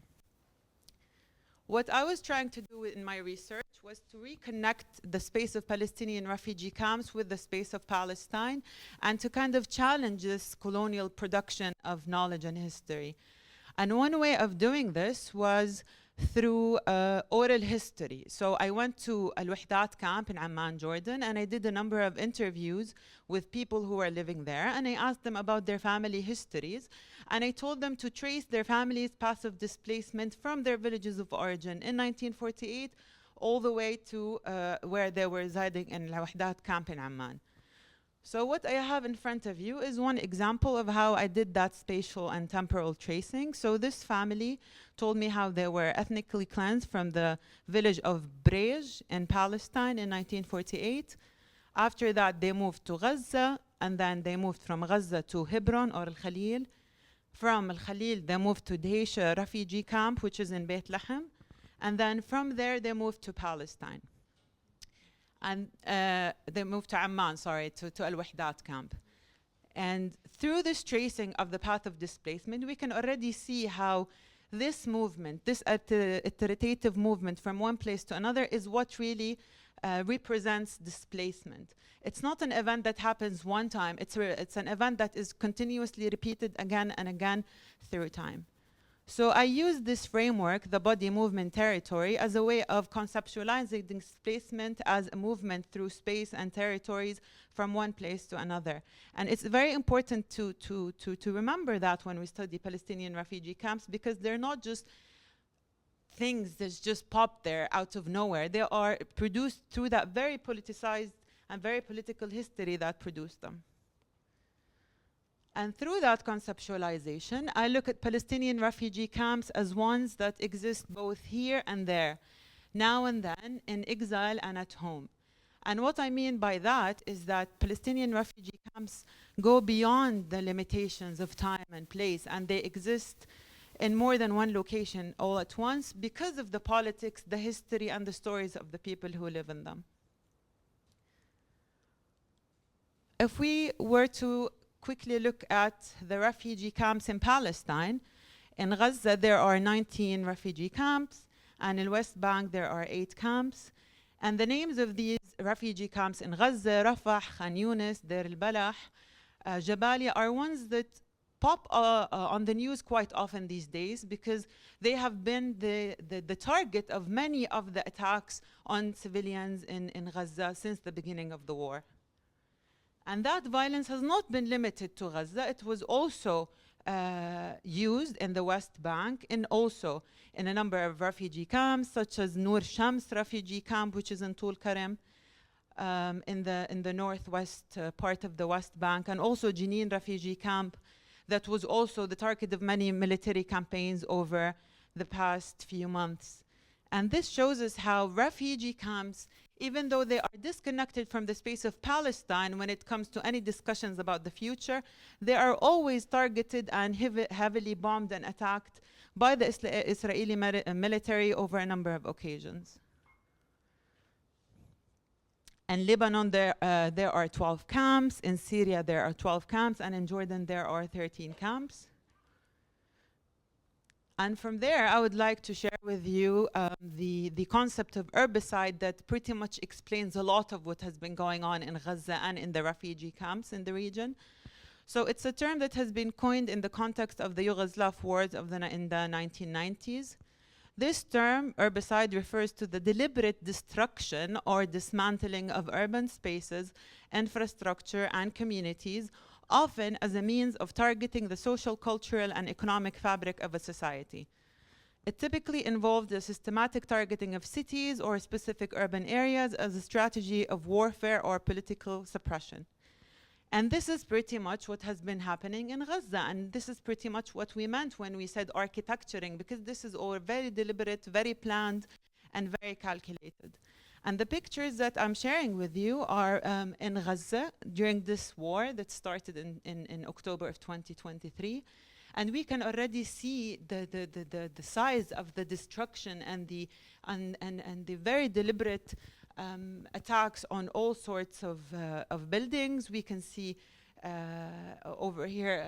What I was trying to do in my research was to reconnect the space of Palestinian refugee camps with the space of Palestine and to kind of challenge this colonial production of knowledge and history. And one way of doing this was through oral history. So I went to Al-Wahdat camp in Amman, Jordan, and I did a number of interviews with people who are living there, and I asked them about their family histories, and I told them to trace their family's path of displacement from their villages of origin in 1948 all the way to where they were residing in Al-Wahdat camp in Amman. So what I have in front of you is one example of how I did that spatial and temporal tracing. So this family told me how they were ethnically cleansed from the village of Brej in Palestine in 1948. After that, they moved to Gaza, and then they moved from Gaza to Hebron or Al-Khalil. From Al-Khalil, they moved to Deisha refugee camp, which is in Beit Lahem. And then from there, they moved to Palestine. And they moved to Amman, to Al-Wahdat camp. And through this tracing of the path of displacement, we can already see how this movement, this iterative movement from one place to another is what really represents displacement. It's not an event that happens one time. It's an event that is continuously repeated again and again through time. So I use this framework, the body movement territory, as a way of conceptualizing displacement as a movement through space and territories from one place to another. And it's very important to remember that when we study Palestinian refugee camps, because they're not just things that just pop there out of nowhere. They are produced through that very politicized and very political history that produced them. And through that conceptualization, I look at Palestinian refugee camps as ones that exist both here and there, now and then, in exile and at home. And what I mean by that is that Palestinian refugee camps go beyond the limitations of time and place, and they exist in more than one location all at once because of the politics, the history, and the stories of the people who live in them. If we were to quickly look at the refugee camps in Palestine, in Gaza there are 19 refugee camps, and in West Bank there are 8 camps. And the names of these refugee camps in Gaza, Rafah, Khan Yunis, Deir al-Balah, Jabalia are ones that pop on the news quite often these days because they have been the target of many of the attacks on civilians in Gaza since the beginning of the war. And that violence has not been limited to Gaza. It was also used in the West Bank and also in a number of refugee camps, such as Nur Shams refugee camp, which is in Tul Karim, in the northwest part of the West Bank, and also Jenin refugee camp, that was also the target of many military campaigns over the past few months. And this shows us how refugee camps, even though they are disconnected from the space of Palestine when it comes to any discussions about the future, they are always targeted and heavily bombed and attacked by the Israeli military over a number of occasions. In Lebanon, there are 12 camps. In Syria, there are 12 camps. And in Jordan, there are 13 camps. And from there, I would like to share with you the concept of herbicide that pretty much explains a lot of what has been going on in Gaza and in the refugee camps in the region. So it's a term that has been coined in the context of the Yugoslav wars in the 1990s. This term, herbicide, refers to the deliberate destruction or dismantling of urban spaces, infrastructure, and communities, often as a means of targeting the social, cultural, and economic fabric of a society. It typically involved the systematic targeting of cities or specific urban areas as a strategy of warfare or political suppression. And this is pretty much what has been happening in Gaza, and this is pretty much what we meant when we said architecturing, because this is all very deliberate, very planned, and very calculated. And the pictures that I'm sharing with you are in Gaza during this war that started in October of 2023. And we can already see the size of the destruction and the very deliberate attacks on all sorts of buildings. We can see over here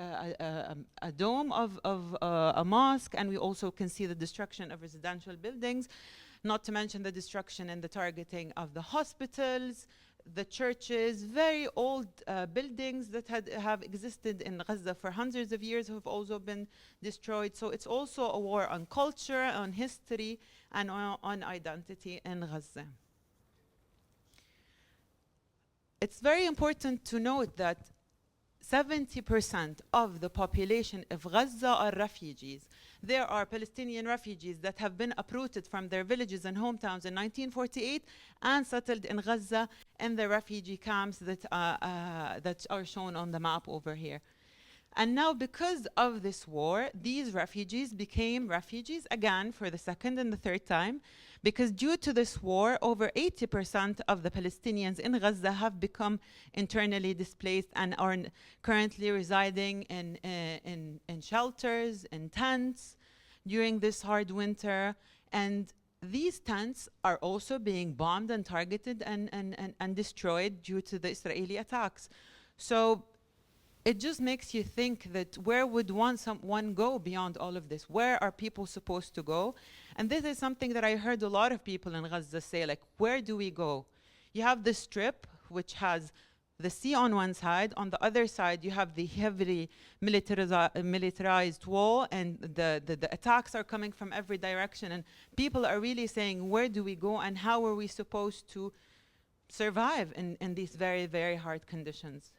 a dome of a mosque, and we also can see the destruction of residential buildings, not to mention the destruction and the targeting of the hospitals, the churches. Very old buildings that have existed in Gaza for hundreds of years have also been destroyed. So it's also a war on culture, on history, and on identity in Gaza. It's very important to note that 70% of the population of Gaza are refugees. There are Palestinian refugees that have been uprooted from their villages and hometowns in 1948 and settled in Gaza in the refugee camps that are shown on the map over here. And now, because of this war, these refugees became refugees again for the second and the third time, because due to this war, over 80% of the Palestinians in Gaza have become internally displaced and are currently residing in shelters, in tents during this hard winter. And these tents are also being bombed and targeted and destroyed due to the Israeli attacks. So it just makes you think that where would one go beyond all of this? Where are people supposed to go? And this is something that I heard a lot of people in Gaza say, like, where do we go? You have the strip, which has the sea on one side. On the other side, you have the heavily militarized wall, and the attacks are coming from every direction. And people are really saying, where do we go and how are we supposed to survive in these very, very hard conditions?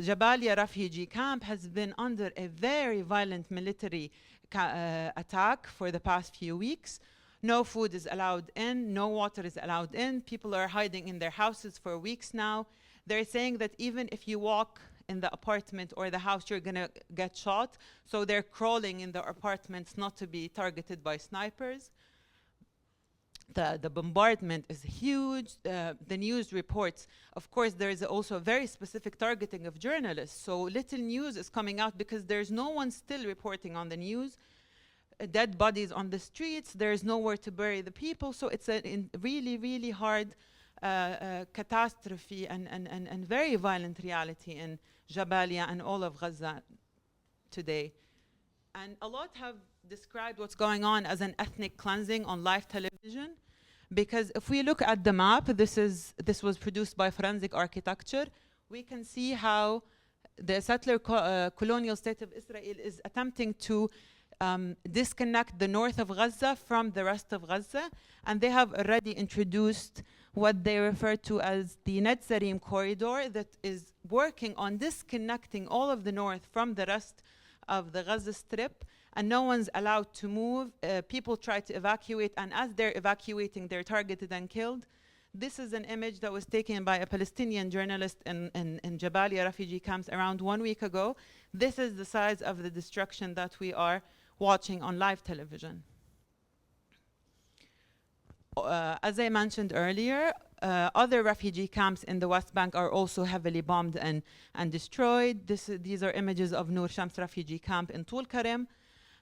Jabalia refugee camp has been under a very violent military attack for the past few weeks. No food is allowed in, no water is allowed in. People are hiding in their houses for weeks now. They're saying that even if you walk in the apartment or the house, you're gonna get shot. So they're crawling in their apartments not to be targeted by snipers. The bombardment is huge. The news reports, of course, there is also a very specific targeting of journalists. So little news is coming out because there's no one still reporting on the news. Dead bodies on the streets, there's nowhere to bury the people. So it's a really, really hard catastrophe and very violent reality in Jabalia and all of Gaza today. And a lot have described what's going on as an ethnic cleansing on live television, because if we look at the map, this was produced by Forensic Architecture. We can see how the settler colonial state of Israel is attempting to disconnect the north of Gaza from the rest of Gaza, and they have already introduced what they refer to as the Netzarim corridor that is working on disconnecting all of the north from the rest of the Gaza Strip, and no one's allowed to move. People try to evacuate, and as they're evacuating, they're targeted and killed. This is an image that was taken by a Palestinian journalist in Jabalia refugee camps around 1 week ago. This is the size of the destruction that we are watching on live television. As I mentioned earlier, other refugee camps in the West Bank are also heavily bombed and destroyed. These are images of Nur Shams refugee camp in Tul Karim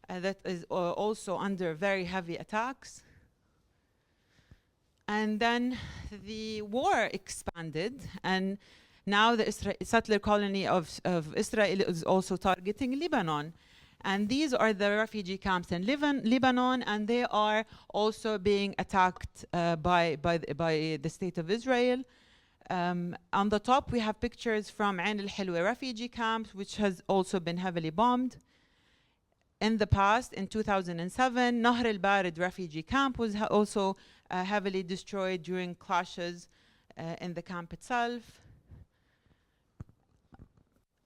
that is also under very heavy attacks. And then the war expanded, and now the settler colony of Israel is also targeting Lebanon. And these are the refugee camps in Lebanon, and they are also being attacked by the state of Israel. On the top, we have pictures from Ain al-Hilwa refugee camp, which has also been heavily bombed. In the past, in 2007, Nahr al-Barid refugee camp was also heavily destroyed during clashes in the camp itself.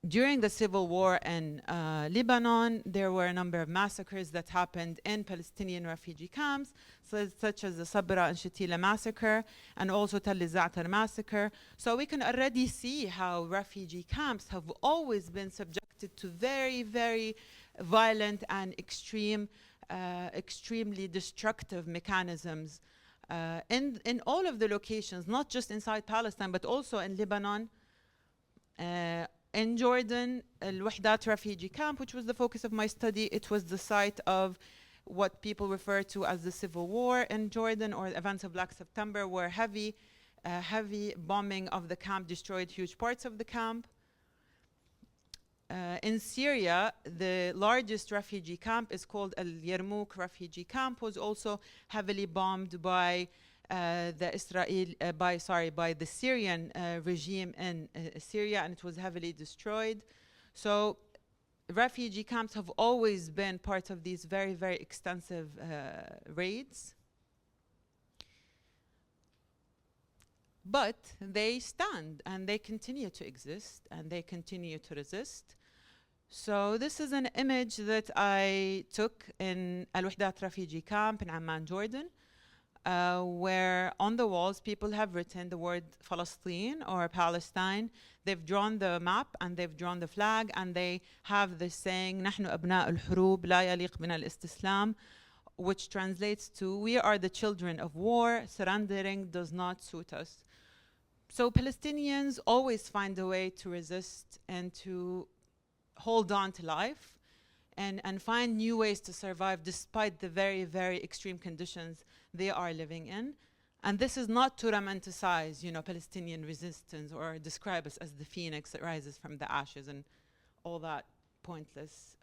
During the civil war in Lebanon, there were a number of massacres that happened in Palestinian refugee camps, such as the Sabra and Shatila massacre, and also Tal al-Za'atar massacre. So we can already see how refugee camps have always been subjected to very, very violent and extremely destructive mechanisms in all of the locations, not just inside Palestine, but also in Lebanon. In Jordan, Al-Wahdat refugee camp, which was the focus of my study, it was the site of what people refer to as the civil war in Jordan, or events of Black September, where heavy bombing of the camp destroyed huge parts of the camp. In Syria, the largest refugee camp is called Al-Yarmouk refugee camp, was also heavily bombed by the Syrian regime in Syria, and it was heavily destroyed. So refugee camps have always been part of these very, very extensive raids. But they stand, and they continue to exist, and they continue to resist. So this is an image that I took in Al-Wahdat refugee camp in Amman, Jordan, where on the walls people have written the word Palestine or Palestine. They've drawn the map and they've drawn the flag, and they have this saying, نحن أبناء الحروب لا يليق بنا الاستسلام, which translates to, we are the children of war, surrendering does not suit us. So Palestinians always find a way to resist and to hold on to life and find new ways to survive despite the very, very extreme conditions they are living in. And this is not to romanticize, Palestinian resistance or describe us as the phoenix that rises from the ashes and all that pointless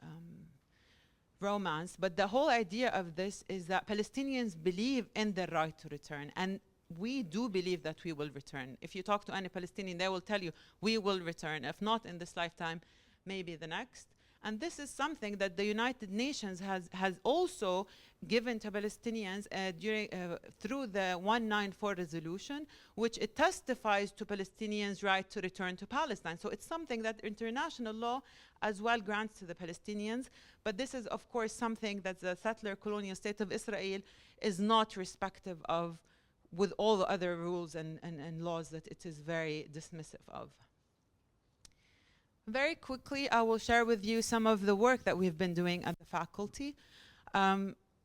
romance, but the whole idea of this is that Palestinians believe in the right to return, and we do believe that we will return. If you talk to any Palestinian, they will tell you, we will return. If not in this lifetime, maybe the next. And this is something that the United Nations has also given to Palestinians through the 194 resolution, which it testifies to Palestinians' right to return to Palestine. So it's something that international law as well grants to the Palestinians. But this is, of course, something that the settler colonial state of Israel is not respective of, with all the other rules and laws that it is very dismissive of. Very quickly, I will share with you some of the work that we've been doing at the faculty.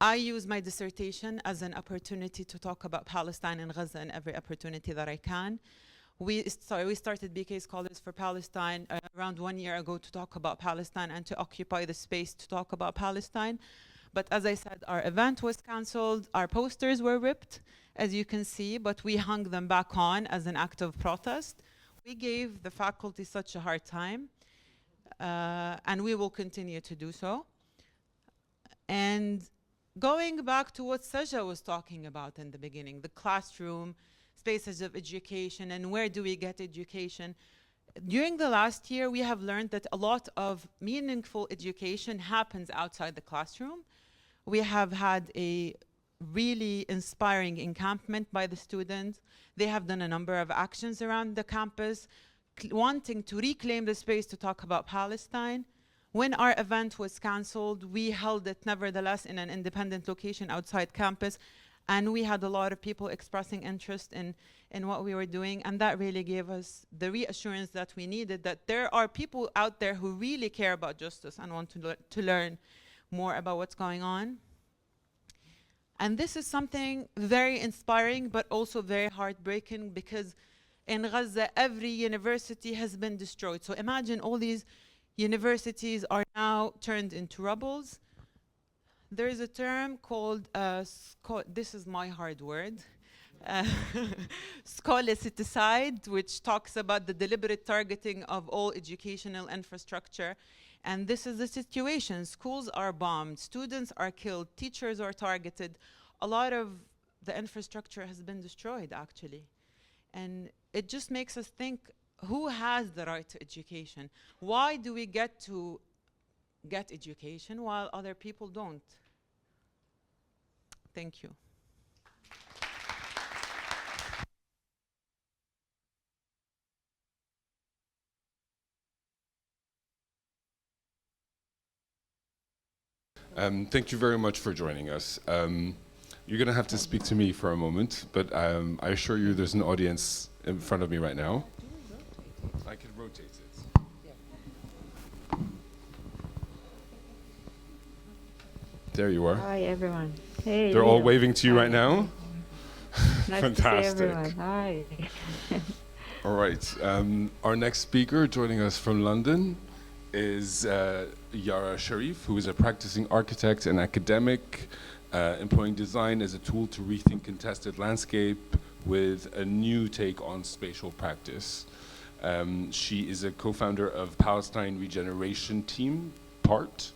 I use my dissertation as an opportunity to talk about Palestine and Gaza in every opportunity that I can. We started BK Scholars for Palestine around 1 year ago to talk about Palestine and to occupy the space to talk about Palestine. But as I said, our event was canceled, our posters were ripped, as you can see, but we hung them back on as an act of protest. We gave the faculty such a hard time, and we will continue to do so. And going back to what Saja was talking about in the beginning, the classroom, spaces of education, and where do we get education? During the last year, we have learned that a lot of meaningful education happens outside the classroom. We have had a really inspiring encampment by the students. They have done a number of actions around the campus, wanting to reclaim the space to talk about Palestine. When our event was canceled, we held it nevertheless in an independent location outside campus, and we had a lot of people expressing interest in what we were doing, and that really gave us the reassurance that we needed, that there are people out there who really care about justice and want to learn more about what's going on. And this is something very inspiring, but also very heartbreaking, because in Gaza, every university has been destroyed. So imagine all these universities are now turned into rubbles. There is a term called, this is my hard word, scholaticide, which talks about the deliberate targeting of all educational infrastructure. And this is the situation. Schools are bombed, students are killed, teachers are targeted. A lot of the infrastructure has been destroyed, actually. And it just makes us think, who has the right to education? Why do we get to get education while other people don't? Thank you. Thank you very much for joining us. You're going to have to speak to me for a moment, but I assure you there's an audience in front of me right now. I can rotate it. There you are. Hi, everyone. Hey. They're all Leo. waving to you Hi. right now? Nice Fantastic. to see everyone. Hi. All right. Our next speaker joining us from London is Yara Sharif, who is a practicing architect and academic, employing design as a tool to rethink contested landscape with a new take on spatial practice. She is a co-founder of Palestine Regeneration Team, PART,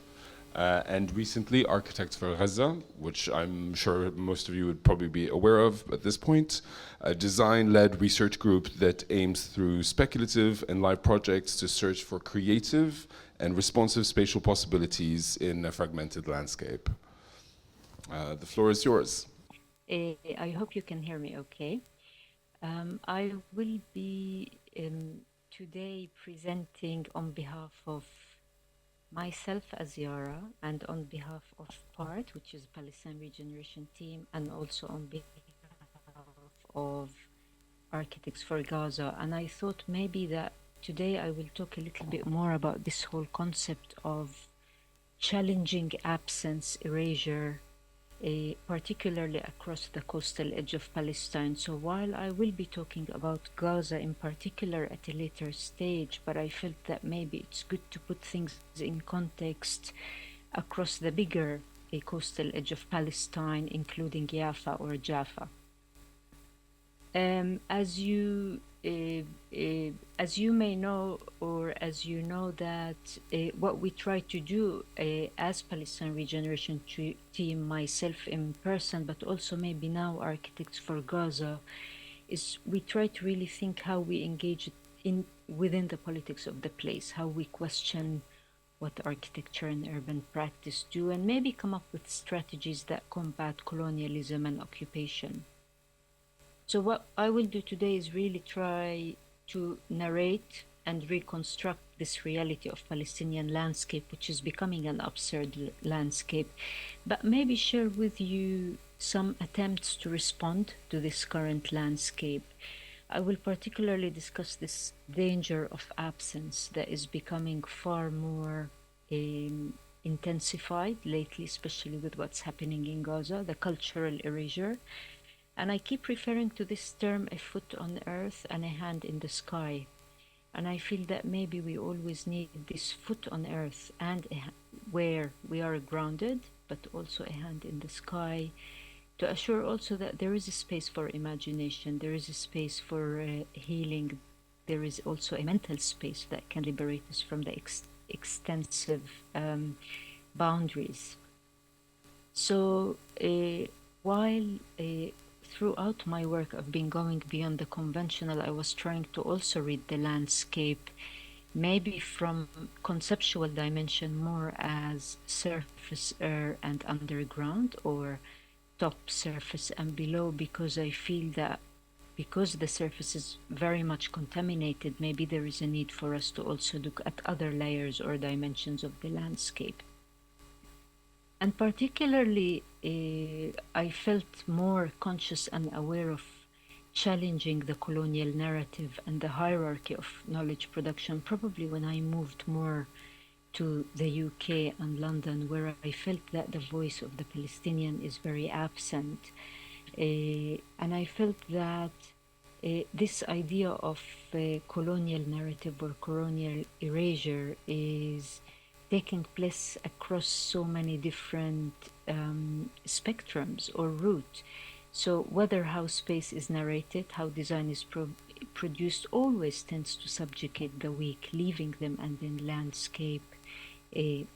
and recently Architects for Gaza, which I'm sure most of you would probably be aware of at this point, a design-led research group that aims through speculative and live projects to search for creative and responsive spatial possibilities in a fragmented landscape. The floor is yours. I hope you can hear me okay. I will be today presenting on behalf of myself as Yara and on behalf of PART, which is Palestine Regeneration Team, and also on behalf of Architects for Gaza. And I thought maybe that today I will talk a little bit more about this whole concept of challenging absence, erasure, particularly across the coastal edge of Palestine. So while I will be talking about Gaza in particular at a later stage, but I felt that maybe it's good to put things in context across the bigger coastal edge of Palestine, including Jaffa or Jaffa. As you may know, or as you know, that what we try to do as Palestine Regeneration Team, myself in person, but also maybe now Architects for Gaza, is we try to really think how we engage within the politics of the place, how we question what architecture and urban practice do, and maybe come up with strategies that combat colonialism and occupation. So what I will do today is really try to narrate and reconstruct this reality of Palestinian landscape, which is becoming an absurd landscape, but maybe share with you some attempts to respond to this current landscape. I will particularly discuss this danger of absence that is becoming far more intensified lately, especially with what's happening in Gaza, the cultural erasure. And I keep referring to this term, a foot on earth and a hand in the sky. And I feel that maybe we always need this foot on earth and where we are grounded, but also a hand in the sky, to assure also that there is a space for imagination, there is a space for healing, there is also a mental space that can liberate us from the extensive boundaries. So while throughout my work I've been going beyond the conventional, I was trying to also read the landscape maybe from conceptual dimension more as surface, air and underground, or top, surface and below, because I feel that because the surface is very much contaminated, maybe there is a need for us to also look at other layers or dimensions of the landscape. And particularly, I felt more conscious and aware of challenging the colonial narrative and the hierarchy of knowledge production, probably when I moved more to the UK and London, where I felt that the voice of the Palestinian is very absent. And I felt that this idea of colonial narrative or colonial erasure is taking place across so many different spectrums or routes. So whether how space is narrated, how design is produced, always tends to subjugate the weak, leaving them and in landscape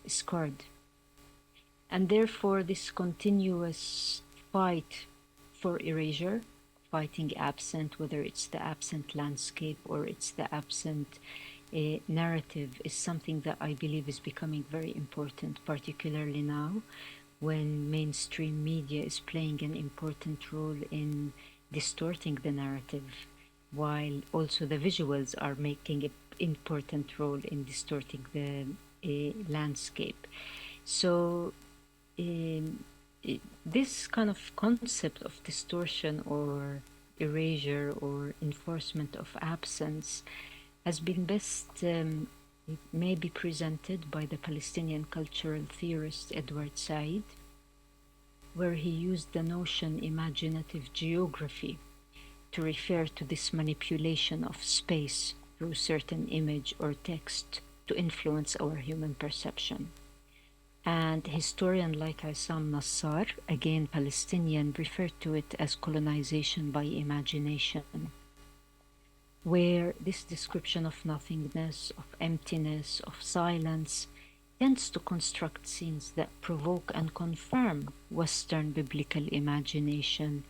scarred. And therefore this continuous fight for erasure, fighting absent, whether it's the absent landscape or it's the absent narrative, is something that I believe is becoming very important, particularly now when mainstream media is playing an important role in distorting the narrative, while also the visuals are making an important role in distorting the landscape. So this kind of concept of distortion or erasure or enforcement of absence has been best maybe presented by the Palestinian cultural theorist Edward Said, where he used the notion imaginative geography to refer to this manipulation of space through certain image or text to influence our human perception. And historian like Issam Nassar, again Palestinian, referred to it as colonization by imagination, where this description of nothingness, of emptiness, of silence, tends to construct scenes that provoke and confirm Western biblical imagination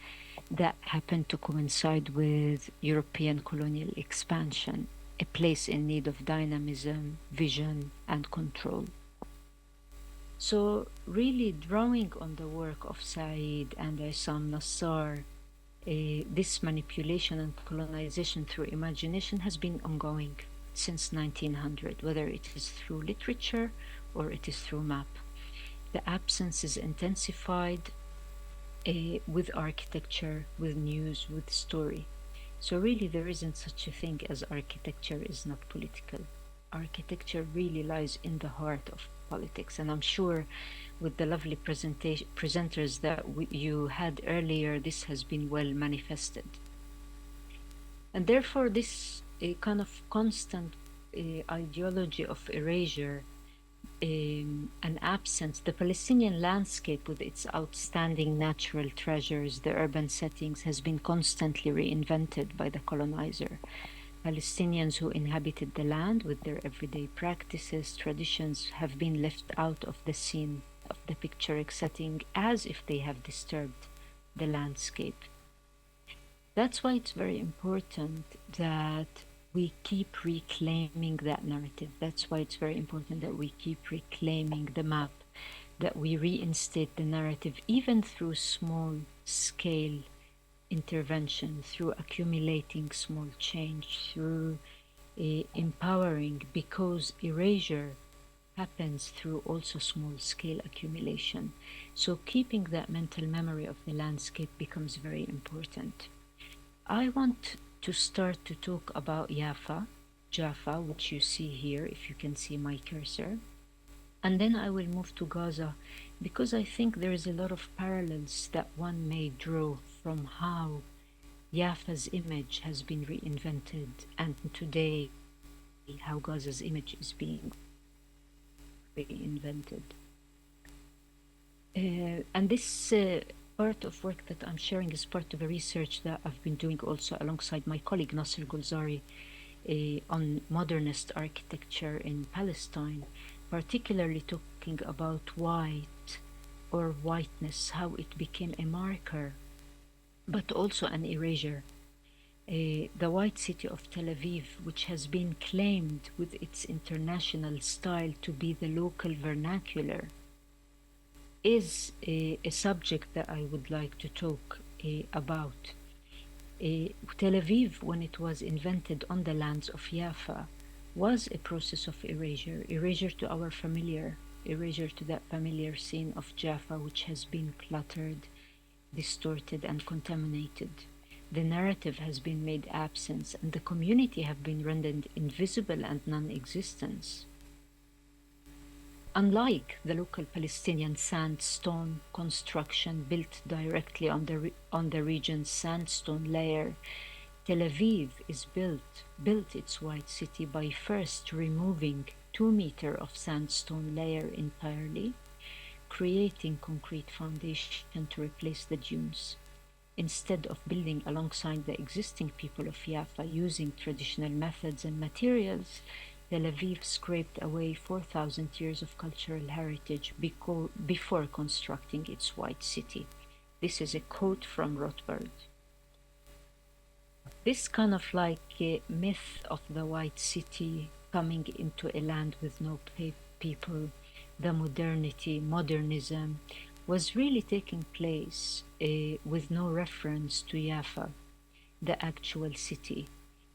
that happen to coincide with European colonial expansion, a place in need of dynamism, vision, and control. So really drawing on the work of Said and Issam Nassar, this manipulation and colonization through imagination has been ongoing since 1900, whether it is through literature or it is through map. The absence is intensified with architecture, with news, with story. So really there isn't such a thing as architecture is not political. Architecture really lies in the heart of politics, and I'm sure with the lovely presenters that you had earlier, this has been well manifested. And therefore this kind of constant ideology of erasure an absence. The Palestinian landscape, with its outstanding natural treasures, the urban settings, has been constantly reinvented by the colonizer. Palestinians who inhabited the land with their everyday practices, traditions, have been left out of the scene of the picturesque setting, as if they have disturbed the landscape. That's why it's very important that we keep reclaiming that narrative. That's why it's very important that we keep reclaiming the map, that we reinstate the narrative, even through small scale intervention, through accumulating small change, through empowering, because erasure happens through also small scale accumulation. So keeping that mental memory of the landscape becomes very important. I want to start to talk about Jaffa, which you see here, if you can see my cursor. And then I will move to Gaza, because I think there is a lot of parallels that one may draw from how Jaffa's image has been reinvented, and today how Gaza's image is being reinvented. And this part of work that I'm sharing is part of a research that I've been doing also alongside my colleague Nasser Gulzari on modernist architecture in Palestine, particularly talking about white or whiteness, how it became a marker, but also an erasure. The white city of Tel Aviv, which has been claimed with its international style to be the local vernacular, is a subject that I would like to talk about. Tel Aviv, when it was invented on the lands of Jaffa, was a process of erasure to our familiar, erasure to that familiar scene of Jaffa, which has been cluttered, distorted, and contaminated. The narrative has been made absent, and the community have been rendered invisible and non-existent. Unlike the local Palestinian sandstone construction built directly on the region's sandstone layer, Tel Aviv is built its white city by first removing 2 meters of sandstone layer entirely, creating concrete foundation to replace the dunes. Instead of building alongside the existing people of Jaffa using traditional methods and materials, Tel Aviv scraped away 4,000 years of cultural heritage before constructing its white city. This is a quote from Rothbard. This kind of like a myth of the white city coming into a land with no people, the modernism, was really taking place with no reference to Jaffa, the actual city,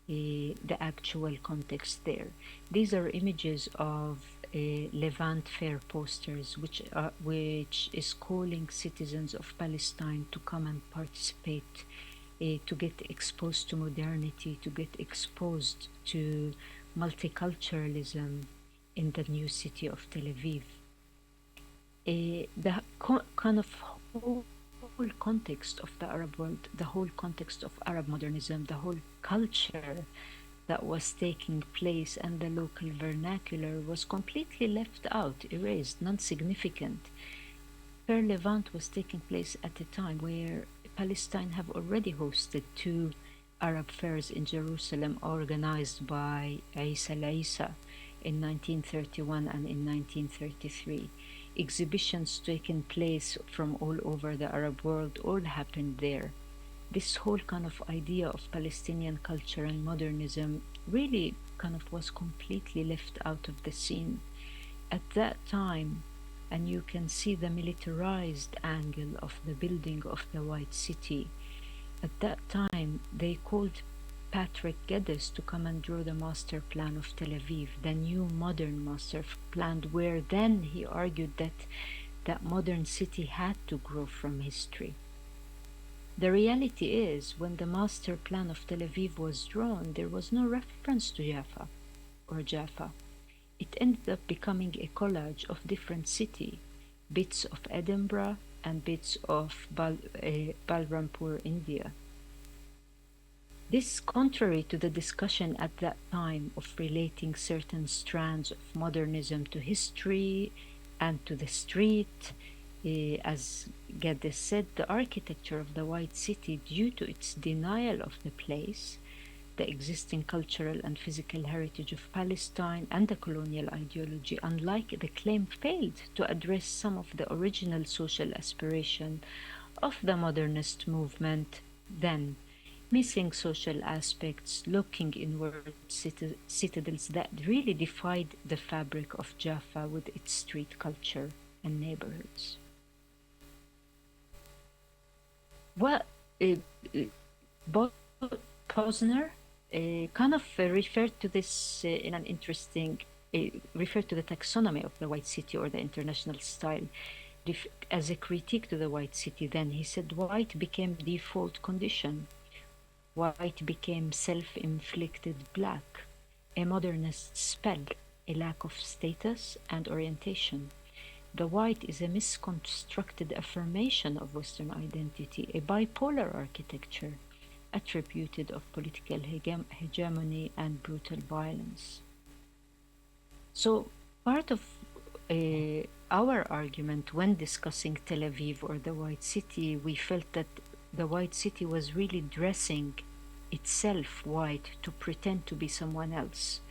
the actual context there. These are images of Levant Fair posters, which is calling citizens of Palestine to come and participate, to get exposed to modernity, to get exposed to multiculturalism in the new city of Tel Aviv. The kind of whole context of the Arab world, the whole context of Arab modernism, the whole culture that was taking place and the local vernacular was completely left out, erased, non-significant. Fair Levant was taking place at a time where Palestine have already hosted 2 Arab fairs in Jerusalem organized by Isa Laisa in 1931 and in 1933. Exhibitions taking place from all over the Arab world all happened there. This whole kind of idea of Palestinian culture and modernism really kind of was completely left out of the scene at that time. And you can see the militarized angle of the building of the white city. At that time, they called Patrick Geddes to come and draw the master plan of Tel Aviv, the new modern master plan, where then he argued that that modern city had to grow from history. The reality is, when the master plan of Tel Aviv was drawn, there was no reference to Jaffa or Jaffa. It ended up becoming a collage of different cities, bits of Edinburgh and bits of Balrampur, India. This contrary to the discussion at that time of relating certain strands of modernism to history and to the street. As Geddes said, the architecture of the White City, due to its denial of the place, the existing cultural and physical heritage of Palestine, and the colonial ideology, unlike the claim, failed to address some of the original social aspiration of the modernist movement then, missing social aspects, looking inward citadels that really defied the fabric of Jaffa with its street culture and neighborhoods. Well, Posner kind of referred to this in an interesting, referred to the taxonomy of the White City or the international style as a critique to the White City. Then he said white became default condition. White became self-inflicted black, a modernist spell, a lack of status and orientation. The white is a misconstructed affirmation of Western identity, a bipolar architecture, attributed of political hegemony and brutal violence. So part of our argument when discussing Tel Aviv or the White City, we felt that the White City was really dressing itself white to pretend to be someone else.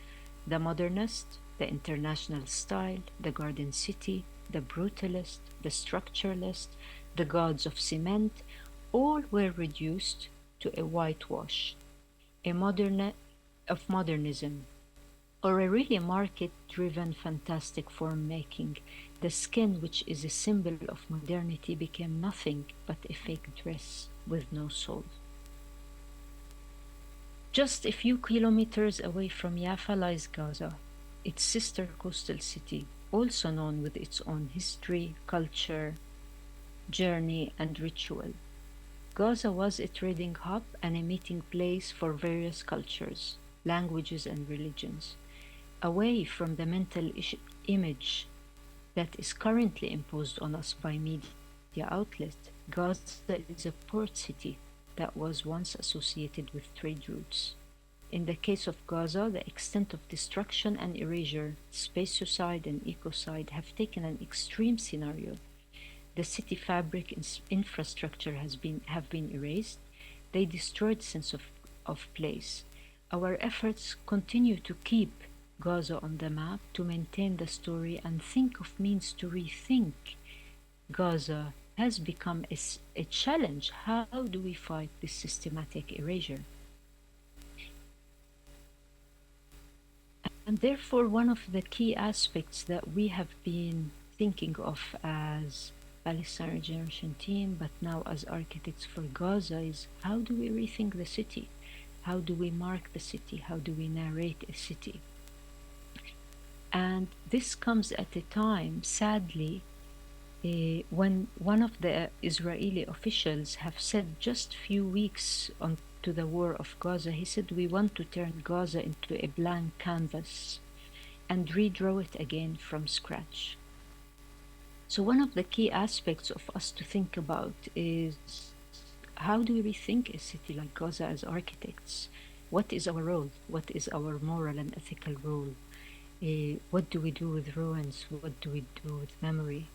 The modernist, the international style, the garden city, the brutalist, the structuralist, the gods of cement, all were reduced to a whitewash, of modernism, or a really market-driven fantastic form-making. The skin, which is a symbol of modernity, became nothing but a fake dress with no soul. Just a few kilometers away from Jaffa lies Gaza, its sister coastal city, also known with its own history, culture, journey, and ritual. Gaza was a trading hub and a meeting place for various cultures, languages, and religions. Away from the mental image that is currently imposed on us by media outlets, Gaza is a port city that was once associated with trade routes. In the case of Gaza, the extent of destruction and erasure, spatiocide and ecocide, have taken an extreme scenario. The city fabric and infrastructure have been erased. They destroyed sense of place. Our efforts continue to keep Gaza on the map, to maintain the story and think of means to rethink Gaza has become a challenge. How do we fight this systematic erasure? And therefore, one of the key aspects that we have been thinking of as Palestine Regeneration Team, but now as architects for Gaza, is how do we rethink the city? How do we mark the city? How do we narrate a city? And this comes at a time, sadly, when one of the Israeli officials have said just a few weeks on to the war of Gaza, he said, we want to turn Gaza into a blank canvas and redraw it again from scratch. So one of the key aspects of us to think about is how do we rethink a city like Gaza as architects? What is our role? What is our moral and ethical role? What do we do with ruins? What do we do with memory?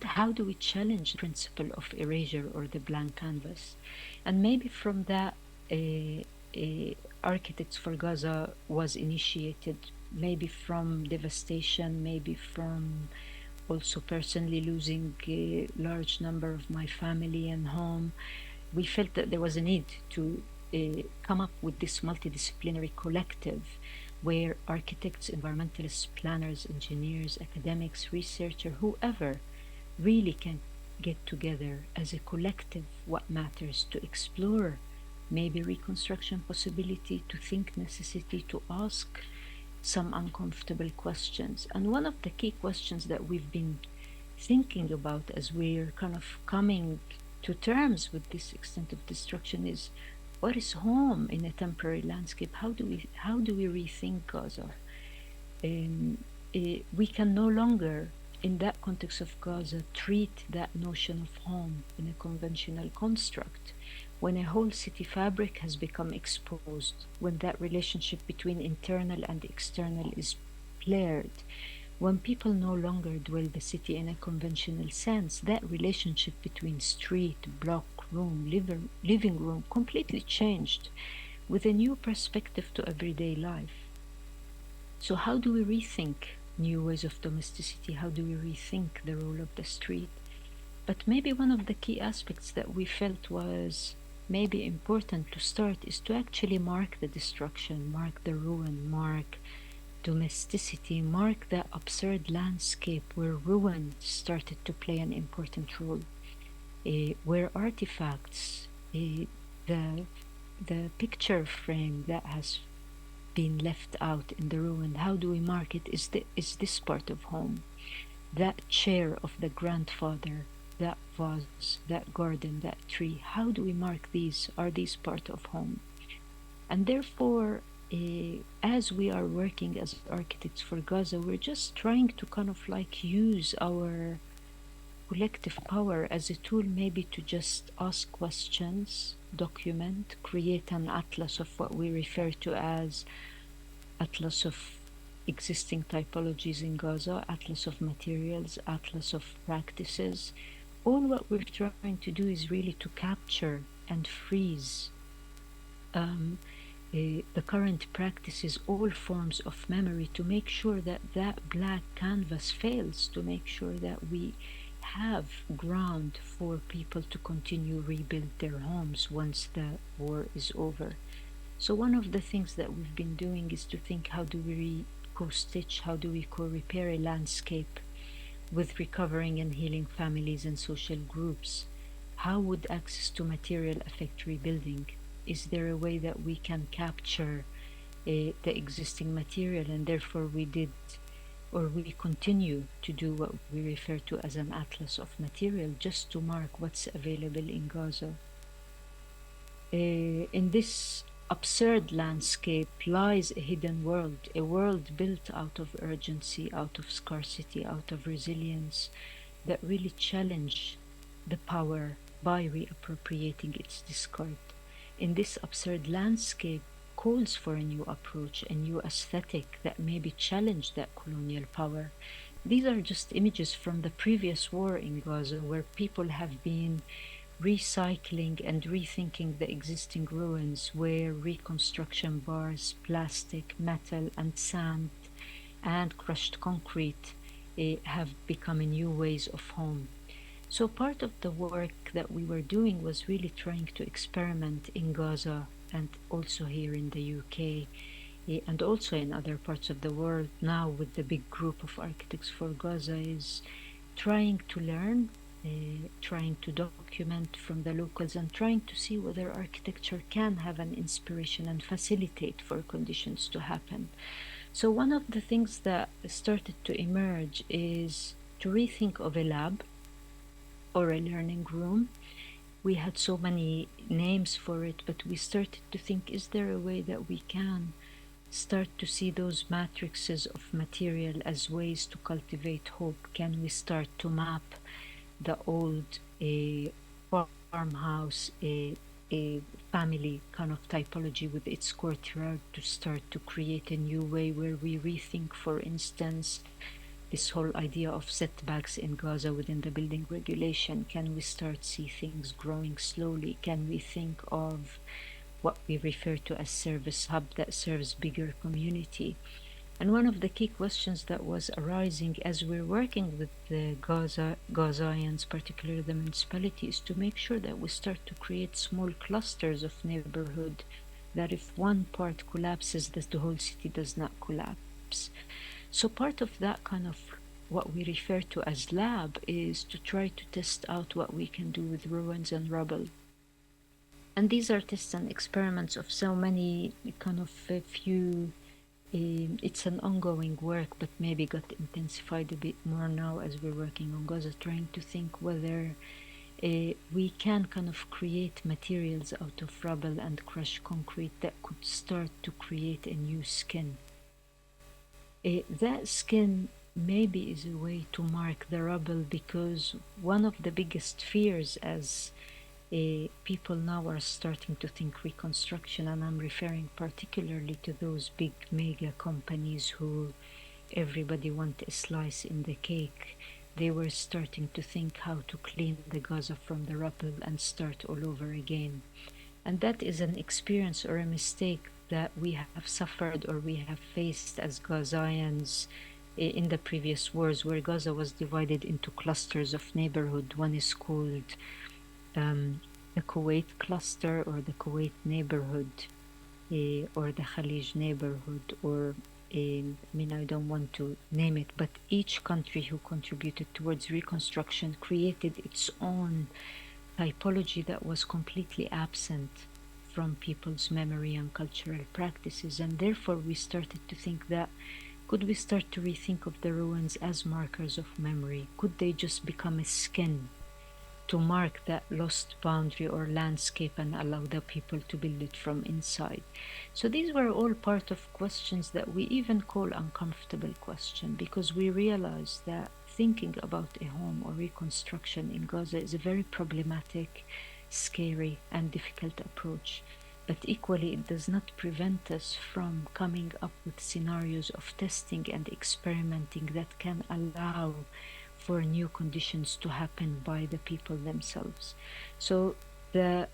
How do we challenge the principle of erasure or the blank canvas? And maybe from that, Architects for Gaza was initiated, maybe from devastation, maybe from also personally losing a large number of my family and home. We felt that there was a need to come up with this multidisciplinary collective where architects, environmentalists, planners, engineers, academics, researchers, whoever really can get together as a collective what matters, to explore maybe reconstruction possibility, to think necessity, to ask some uncomfortable questions. And one of the key questions that we've been thinking about as we're kind of coming to terms with this extent of destruction is, what is home in a temporary landscape? How do we rethink Gaza? We can no longer in that context of Gaza, treat that notion of home in a conventional construct. When a whole city fabric has become exposed, when that relationship between internal and external is blurred, when people no longer dwell the city in a conventional sense, that relationship between street, block, room, living room completely changed with a new perspective to everyday life. So how do we rethink new ways of domesticity? How do we rethink the role of the street? But maybe one of the key aspects that we felt was maybe important to start is to actually mark the destruction, mark the ruin, mark domesticity, mark that absurd landscape where ruin started to play an important role, where artifacts, the picture frame that has been left out in the ruin, how do we mark it? Is this part of home? That chair of the grandfather, that vase, that garden, that tree, how do we mark these? Are these part of home? And therefore, as we are working as architects for Gaza, we're just trying to kind of like use our collective power as a tool, maybe to just ask questions, document, create an atlas of what we refer to as atlas of existing typologies in Gaza, atlas of materials, atlas of practices. All what we're trying to do is really to capture and freeze the current practices, all forms of memory, to make sure that that blank canvas fails, to make sure that we have ground for people to continue rebuild their homes once the war is over. So one of the things that we've been doing is to think, how do we co-stitch, how do we co-repair a landscape with recovering and healing families and social groups? How would access to material affect rebuilding? Is there a way that we can capture the existing material, and therefore we did, or we continue to do what we refer to as an atlas of material, just to mark what's available in Gaza. In this absurd landscape lies a hidden world, a world built out of urgency, out of scarcity, out of resilience, that really challenge the power by reappropriating its discard. In this absurd landscape calls for a new approach, a new aesthetic that maybe challenge that colonial power. These are just images from the previous war in Gaza, where people have been recycling and rethinking the existing ruins, where reconstruction bars, plastic, metal, and sand and crushed concrete have become new ways of home. So part of the work that we were doing was really trying to experiment in Gaza and also here in the UK and also in other parts of the world now with the big group of architects for Gaza, is trying to learn, trying to document from the locals, and trying to see whether architecture can have an inspiration and facilitate for conditions to happen. So one of the things that started to emerge is to rethink of a lab or a learning room. We had so many names for it, but we started to think, is there a way that we can start to see those matrices of material as ways to cultivate hope? Can we start to map the old farmhouse, a family kind of typology with its courtyard, to start to create a new way where we rethink, for instance, this whole idea of setbacks in Gaza within the building regulation? Can we start see things growing slowly? Can we think of what we refer to as service hub that serves bigger community? And one of the key questions that was arising as we're working with the Gazans, particularly the municipality, is to make sure that we start to create small clusters of neighborhood, that if one part collapses, that the whole city does not collapse. So part of that kind of what we refer to as lab is to try to test out what we can do with ruins and rubble. And these are tests and experiments of so many kind of a few. It's an ongoing work, but maybe got intensified a bit more now as we're working on Gaza, trying to think whether we can kind of create materials out of rubble and crushed concrete that could start to create a new skin. That skin maybe is a way to mark the rubble, because one of the biggest fears as people now are starting to think reconstruction, and I'm referring particularly to those big mega companies who everybody want a slice in the cake. They were starting to think how to clean the Gaza from the rubble and start all over again. And that is an experience or a mistake that we have suffered or we have faced as Gazans in the previous wars, where Gaza was divided into clusters of neighborhood. One is called the Kuwait cluster, or the Kuwait neighborhood, or the Khalij neighborhood, or I mean, I don't want to name it, but each country who contributed towards reconstruction created its own typology that was completely absent from people's memory and cultural practices. And therefore we started to think that, could we start to rethink of the ruins as markers of memory? Could they just become a skin to mark that lost boundary or landscape and allow the people to build it from inside? So these were all part of questions that we even call uncomfortable question, because we realized that thinking about a home or reconstruction in Gaza is a very problematic, scary, and difficult approach. But equally, it does not prevent us from coming up with scenarios of testing and experimenting that can allow for new conditions to happen by the people themselves. So the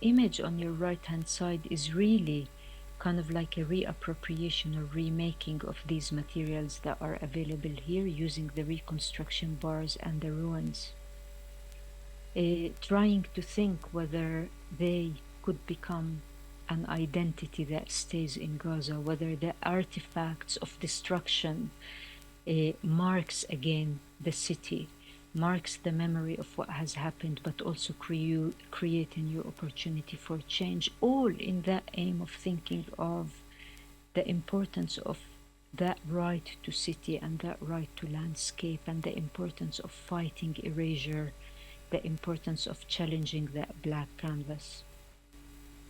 image on your right-hand side is really kind of like a reappropriation or remaking of these materials that are available here, using the reconstruction bars and the ruins, trying to think whether they could become an identity that stays in Gaza, whether the artifacts of destruction marks again the city, marks the memory of what has happened, but also create a new opportunity for change, all in the aim of thinking of the importance of that right to city and that right to landscape, and the importance of fighting erasure, the importance of challenging that black canvas.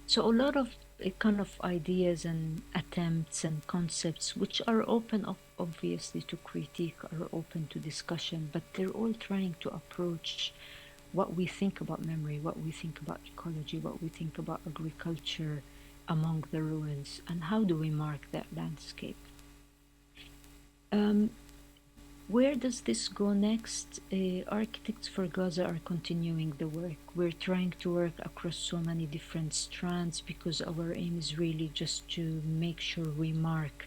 So a lot of kind of ideas and attempts and concepts, which are open up obviously to critique, are open to discussion, but they're all trying to approach what we think about memory, what we think about ecology, what we think about agriculture among the ruins, and how do we mark that landscape. Where does this go next? Architects for Gaza are continuing the work. We're trying to work across so many different strands, because our aim is really just to make sure we mark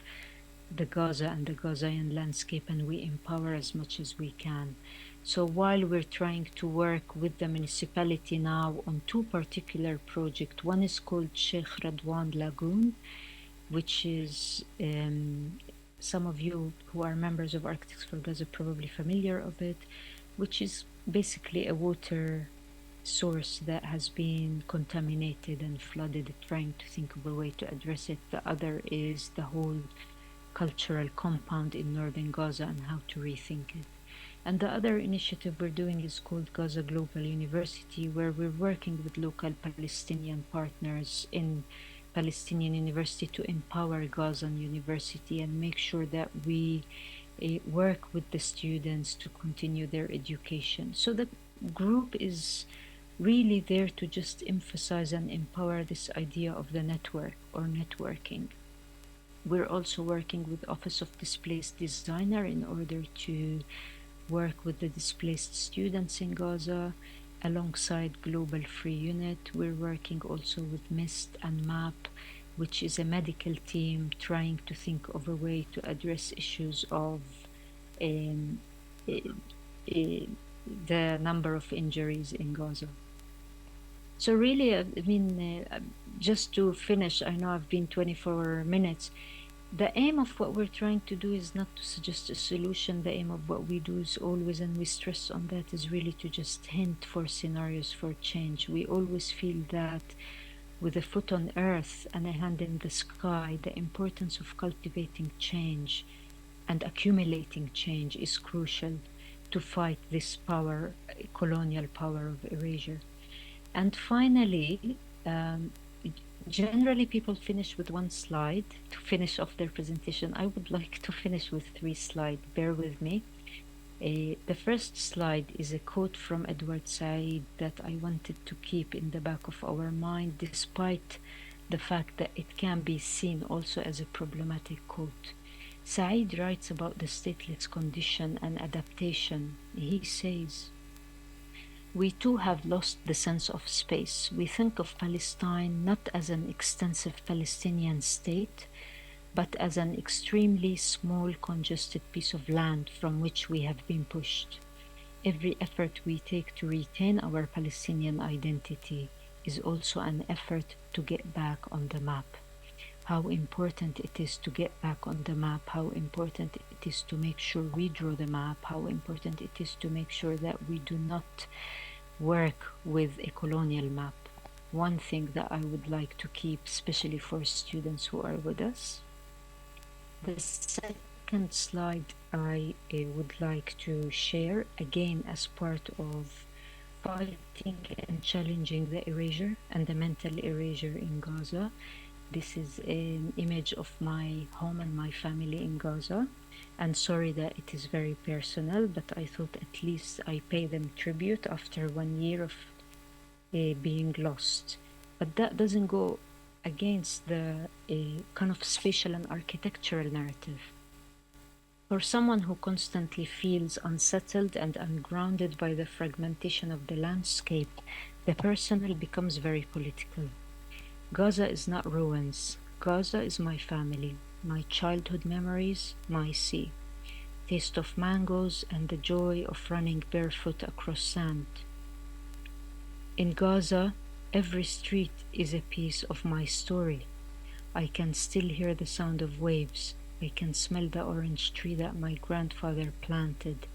the Gaza and the Gazayan landscape, and we empower as much as we can. So while we're trying to work with the municipality now on two particular projects, one is called Sheikh Radwan Lagoon, which is some of you who are members of Architects for Gaza probably familiar of it, which is basically a water source that has been contaminated and flooded, trying to think of a way to address it. The other is the whole cultural compound in northern Gaza and how to rethink it. And the other initiative we're doing is called Gaza Global University, where we're working with local Palestinian partners in Palestinian University to empower Gazan University and make sure that we work with the students to continue their education. So the group is really there to just emphasize and empower this idea of the network or networking. We're also working with Office of Displaced Designer in order to work with the displaced students in Gaza. Alongside Global Free Unit, we're working also with MIST and MAP, which is a medical team trying to think of a way to address issues of the number of injuries in Gaza. So really, I mean, just to finish, I know I've been 24 minutes. The aim of what we're trying to do is not to suggest a solution. The aim of what we do is always, and we stress on that, is really to just hint for scenarios for change. We always feel that with a foot on earth and a hand in the sky, the importance of cultivating change and accumulating change is crucial to fight this power, colonial power of erasure. And finally, Generally, people finish with one slide to finish off their presentation. I would like to finish with 3 slides. Bear with me. The first slide is a quote from Edward Said that I wanted to keep in the back of our mind, despite the fact that it can be seen also as a problematic quote. Said writes about the stateless condition and adaptation. He says, "We too have lost the sense of space. We think of Palestine not as an extensive Palestinian state, but as an extremely small, congested piece of land from which we have been pushed. Every effort we take to retain our Palestinian identity is also an effort to get back on the map. How important it is to get back on the map, how important it is to make sure we draw the map, how important it is to make sure that we do not work with a colonial map." One thing that I would like to keep, especially for students who are with us. The second slide I would like to share, again as part of fighting and challenging the erasure and the mental erasure in Gaza. This is an image of my home and my family in Gaza. And sorry that it is very personal, but I thought at least I pay them tribute after 1 year of being lost. But that doesn't go against the kind of spatial and architectural narrative. For someone who constantly feels unsettled and ungrounded by the fragmentation of the landscape, the personal becomes very political. Gaza is not ruins. Gaza is my family, my childhood memories, my sea, taste of mangoes and the joy of running barefoot across sand. In Gaza, every street is a piece of my story. I can still hear the sound of waves. I can smell the orange tree that my grandfather planted,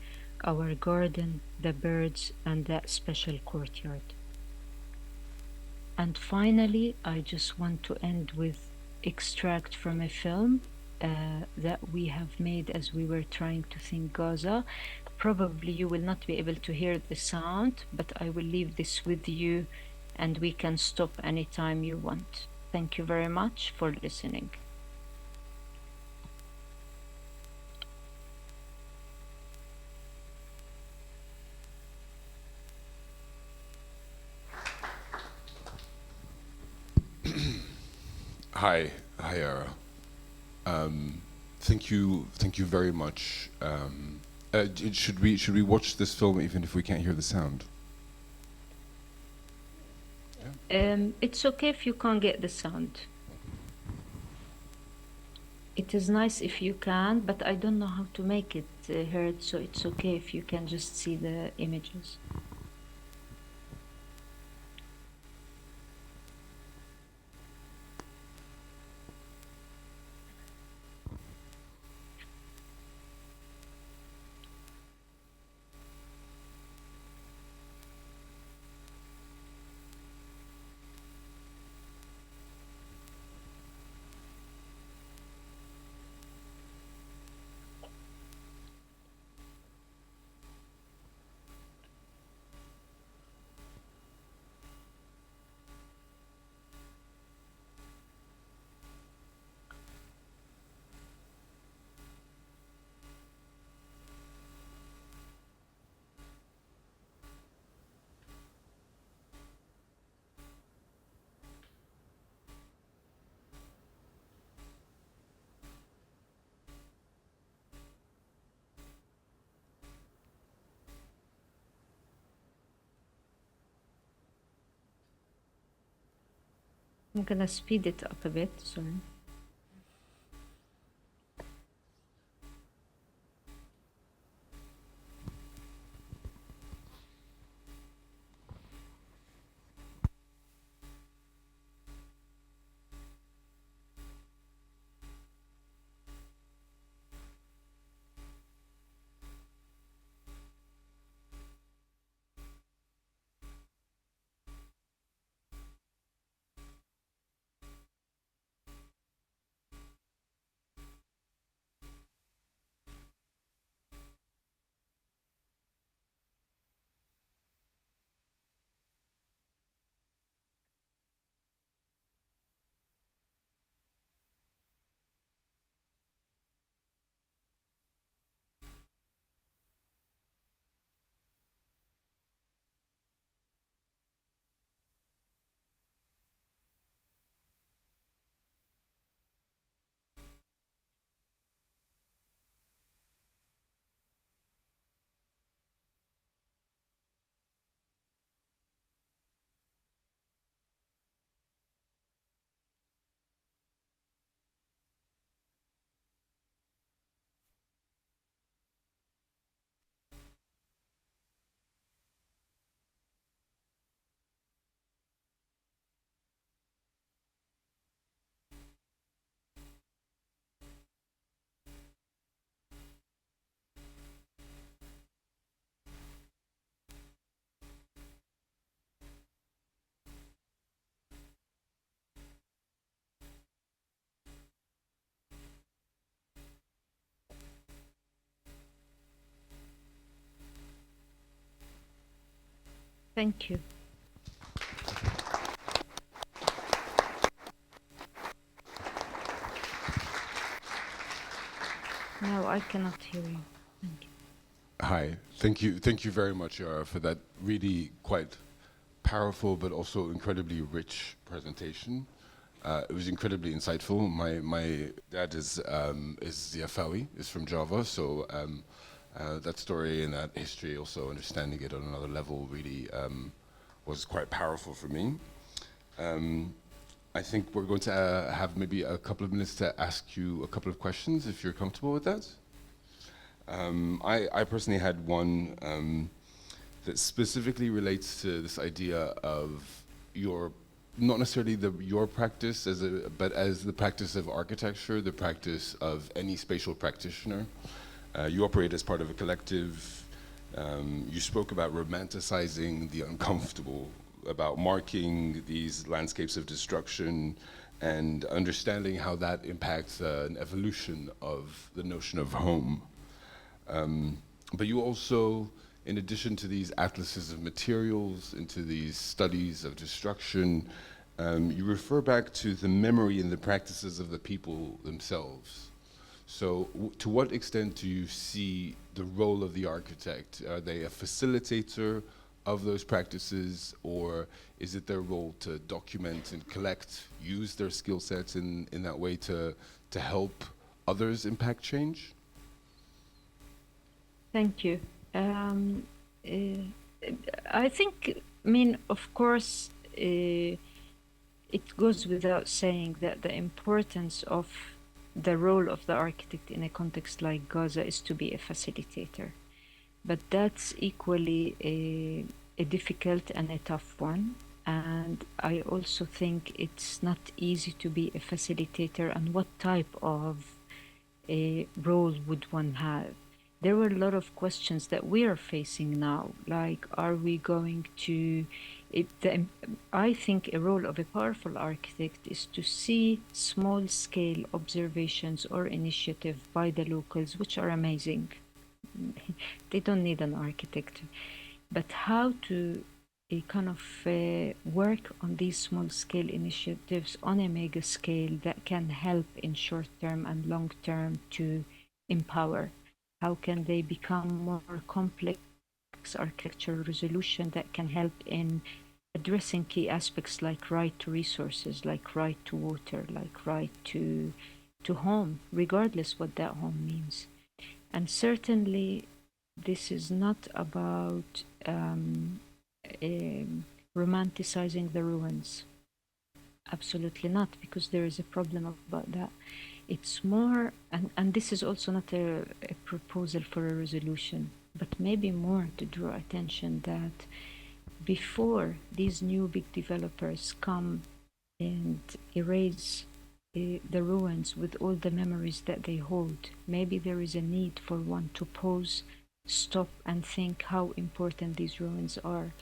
our garden, the birds, and that special courtyard. And finally, I just want to end with extract from a film that we have made as we were trying to think Gaza. Probably you will not be able to hear the sound, but I will leave this with you and we can stop anytime you want. Thank you very much for listening. Hi, Ara. Thank you very much. Should we watch this film even if we can't hear the sound? It's okay if you can't get the sound. It is nice if you can, but I don't know how to make it heard, so it's okay if you can just see the images. I'm gonna speed it up a bit, sorry. Thank you. No, I cannot hear you. Thank you. Hi, thank you very much, Yara, for that really quite powerful but also incredibly rich presentation. It was incredibly insightful. My dad is Ziafawi, is from Java, so that story and that history, also understanding it on another level, really was quite powerful for me. I think we're going to have maybe a couple of minutes to ask you a couple of questions, if you're comfortable with that. I personally had one that specifically relates to this idea of your, not necessarily your practice but as the practice of architecture, the practice of any spatial practitioner. You operate as part of a collective. You spoke about romanticizing the uncomfortable, about marking these landscapes of destruction and understanding how that impacts an evolution of the notion of home. But you also, in addition to these atlases of materials, into these studies of destruction, you refer back to the memory and the practices of the people themselves. So to what extent do you see the role of the architect? Are they a facilitator of those practices, or is it their role to document and collect, use their skill sets in that way to help others impact change? Thank you. I think, I mean, of course, it goes without saying that the importance of the role of the architect in a context like Gaza is to be a facilitator. But that's equally a difficult and a tough one. And I also think it's not easy to be a facilitator, and what type of a role would one have? There were a lot of questions that we are facing now, like, are we going to... I think a role of a powerful architect is to see small-scale observations or initiative by the locals, which are amazing. They don't need an architect. But how to kind of work on these small-scale initiatives on a mega scale that can help in short-term and long-term to empower? How can they become more complex architectural resolution that can help in addressing key aspects like right to resources, like right to water, like right to home, regardless what that home means? And certainly this is not about romanticizing the ruins. Absolutely not, because there is a problem about that. It's more, and this is also not a proposal for a resolution, but maybe more to draw attention that before these new big developers come and erase the ruins with all the memories that they hold, maybe there is a need for one to pause, stop, and think how important these ruins are.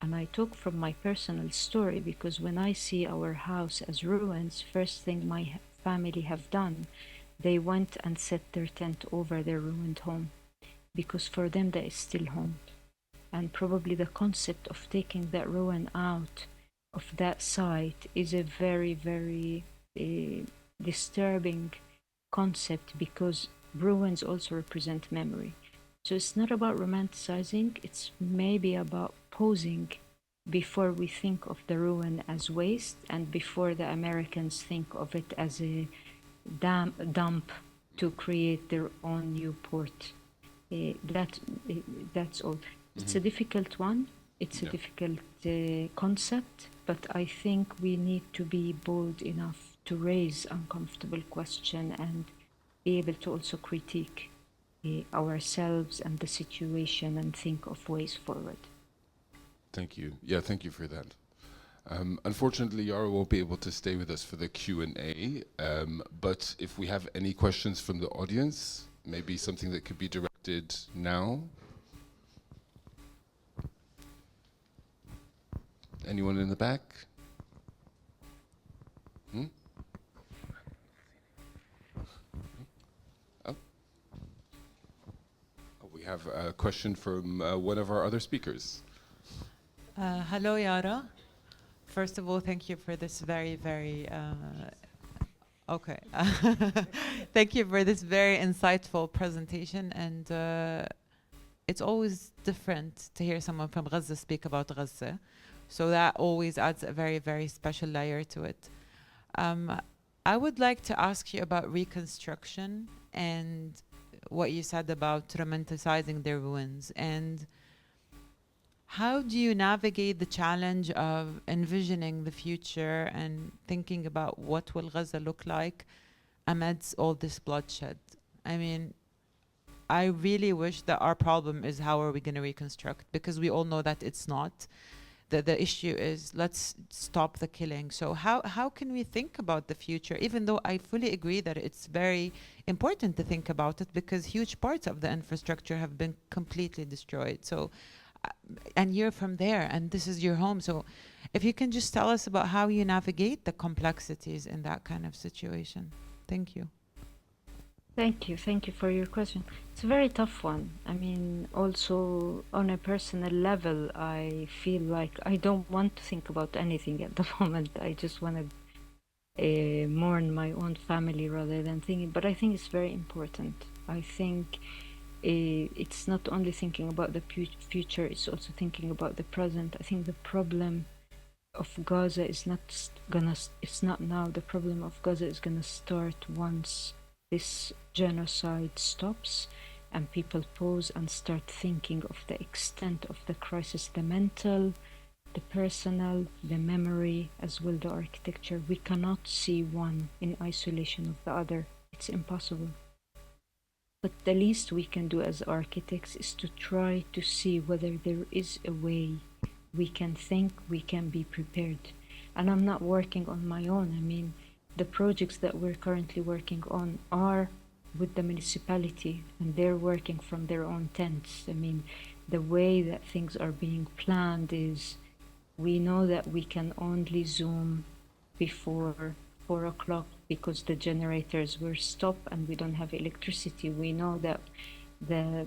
And I talk from my personal story, because when I see our house as ruins, first thing my family have done, they went and set their tent over their ruined home, because for them that is still home. And probably the concept of taking that ruin out of that site is a very, very disturbing concept, because ruins also represent memory. So it's not about romanticizing, it's maybe about pausing before we think of the ruin as waste, and before the Americans think of it as a dump to create their own new port. That's all. It's a difficult one. It's a difficult concept, but I think we need to be bold enough to raise uncomfortable question and be able to also critique ourselves and the situation and think of ways forward. Thank you. Yeah, thank you for that. Unfortunately, Yara won't be able to stay with us for the Q&A, but if we have any questions from the audience, maybe something that could be directed now. Anyone in the back? Oh. We have a question from one of our other speakers. Hello, Yara. First of all, thank you for this very, okay. Thank you for this very insightful presentation. And it's always different to hear someone from Gaza speak about Gaza. So that always adds a very special layer to it. I would like to ask you about reconstruction and what you said about romanticizing their ruins. And how do you navigate the challenge of envisioning the future and thinking about what will Gaza look like amidst all this bloodshed? I mean, I really wish that our problem is how are we going to reconstruct, because we all know that it's not. The issue is let's stop the killing. So how can we think about the future, even though I fully agree that it's very important to think about it because huge parts of the infrastructure have been completely destroyed. So and you're from there and this is your home. So if you can just tell us about how you navigate the complexities in that kind of situation. Thank you. Thank you for your question. It's a very tough one. I mean, also on a personal level, I feel like I don't want to think about anything at the moment. I just want to mourn my own family rather than thinking. But I think it's very important. I think it's not only thinking about the future, it's also thinking about the present. I think the problem of Gaza is it's not now. The problem of Gaza is gonna start once this genocide stops and people pause and start thinking of the extent of the crisis, the mental, the personal, the memory, as well the architecture. We cannot see one in isolation of the other. It's impossible. But the least we can do as architects is to try to see whether there is a way we can think, we can be prepared. And I'm not working on my own. I mean, the projects that we're currently working on are with the municipality and they're working from their own tents. I mean, the way that things are being planned is we know that we can only Zoom before 4 o'clock because the generators were stopped and we don't have electricity. We know that the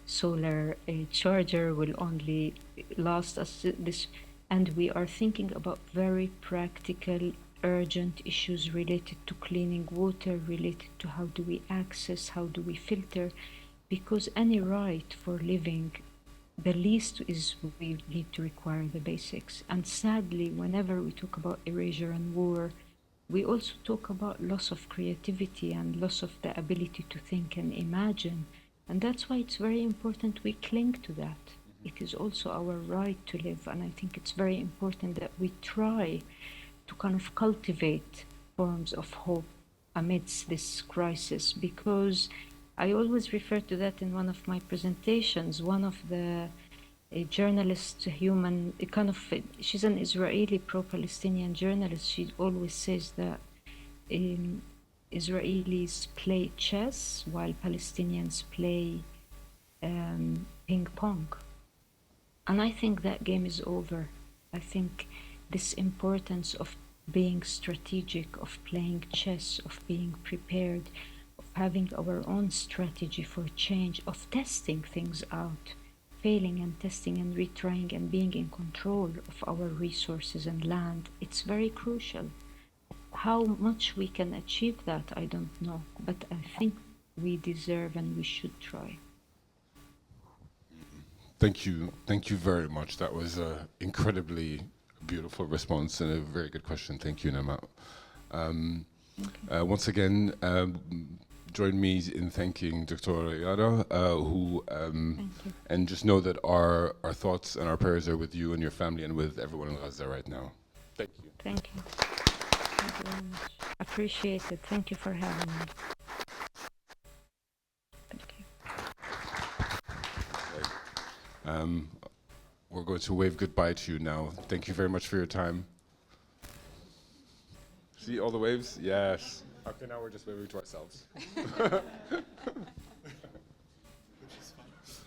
solar charger will only last us this, and we are thinking about very practical urgent issues related to cleaning water, related to how do we access, how do we filter, because any right for living, the least is we need to require the basics. And sadly, whenever we talk about erasure and war, we also talk about loss of creativity and loss of the ability to think and imagine. And that's why it's very important we cling to that. It is also our right to live, and I think it's very important that we try to kind of cultivate forms of hope amidst this crisis, because I always refer to that in one of my presentations. One of the journalists, she's an Israeli pro-Palestinian journalist. She always says that Israelis play chess while Palestinians play ping pong. And I think that game is over. I think this importance of being strategic, of playing chess, of being prepared, of having our own strategy for change, of testing things out, failing and testing and retrying and being in control of our resources and land, it's very crucial. How much we can achieve that, I don't know, but I think we deserve and we should try. Thank you very much. That was an incredibly beautiful response and a very good question. Thank you, Nama. Once again, join me in thanking Dr. Yara, and just know that our thoughts and our prayers are with you and your family and with everyone in Gaza right now. Thank you. Thank you. Thank you very much. Appreciate it. Thank you for having me. Thank you. We're going to wave goodbye to you now. Thank you very much for your time. See all the waves? Yes. Okay, now we're just waving to ourselves.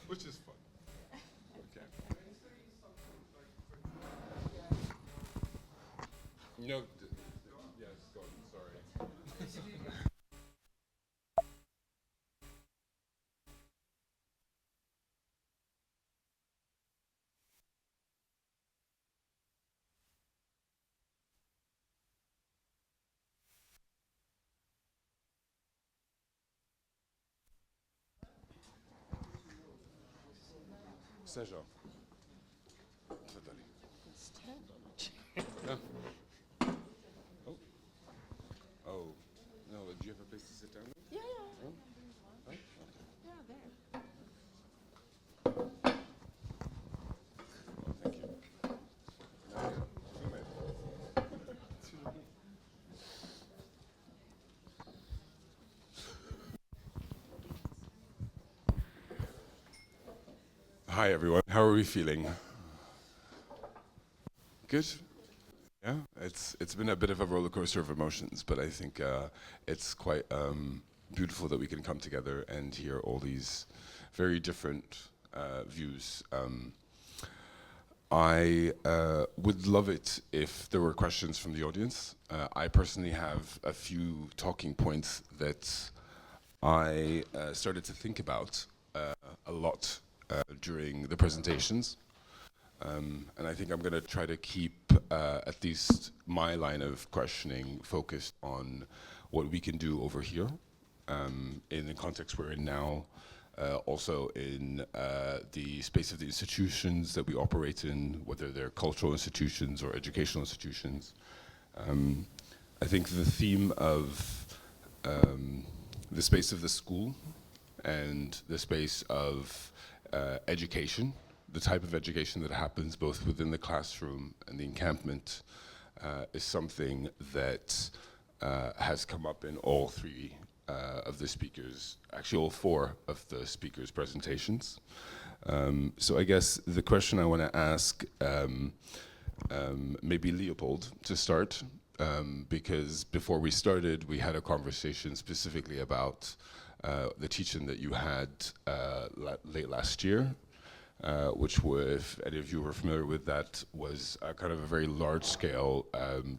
Which is fun. Okay. No. Yes, go on. Sorry. Spatial. It's terrible. No. Oh. Oh. No, do you have a place to sit down? Yeah, Oh. yeah. Oh, okay. Yeah, there. Oh, thank you. Now you zoom in. Hi everyone, how are we feeling? Good? Yeah, it's been a bit of a roller coaster of emotions, but I think it's quite beautiful that we can come together and hear all these very different views. I would love it if there were questions from the audience. I personally have a few talking points that I started to think about a lot during the presentations. And I think I'm going to try to keep at least my line of questioning focused on what we can do over here in the context we're in now, also in the space of the institutions that we operate in, whether they're cultural institutions or educational institutions. I think the theme of the space of the school and the space of education, the type of education that happens both within the classroom and the encampment is something that has come up in all three of the speakers, actually all four of the speakers' presentations. So I guess the question I want to ask, maybe Leopold to start, because before we started, we had a conversation specifically about the teaching that you had late last year, which, if any of you were familiar with that, was kind of a very large-scale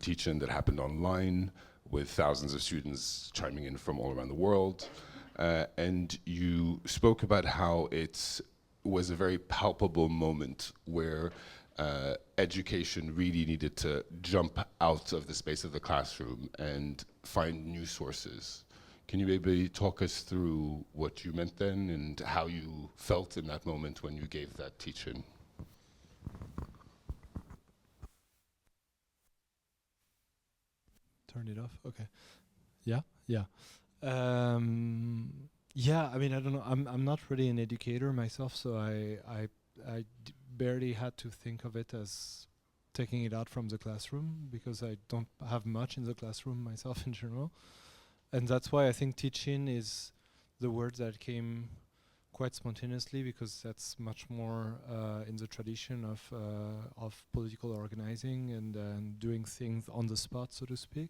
teaching that happened online with thousands of students chiming in from all around the world. And you spoke about how it was a very palpable moment where education really needed to jump out of the space of the classroom and find new sources. Can you maybe talk us through what you meant then and how you felt in that moment when you gave that teaching? Turn it off. Okay. Yeah. Yeah. Yeah. I mean, I don't know. I'm not really an educator myself, so I barely had to think of it as taking it out from the classroom because I don't have much in the classroom myself in general. And that's why I think teaching is the word that came quite spontaneously, because that's much more in the tradition of political organizing and doing things on the spot, so to speak.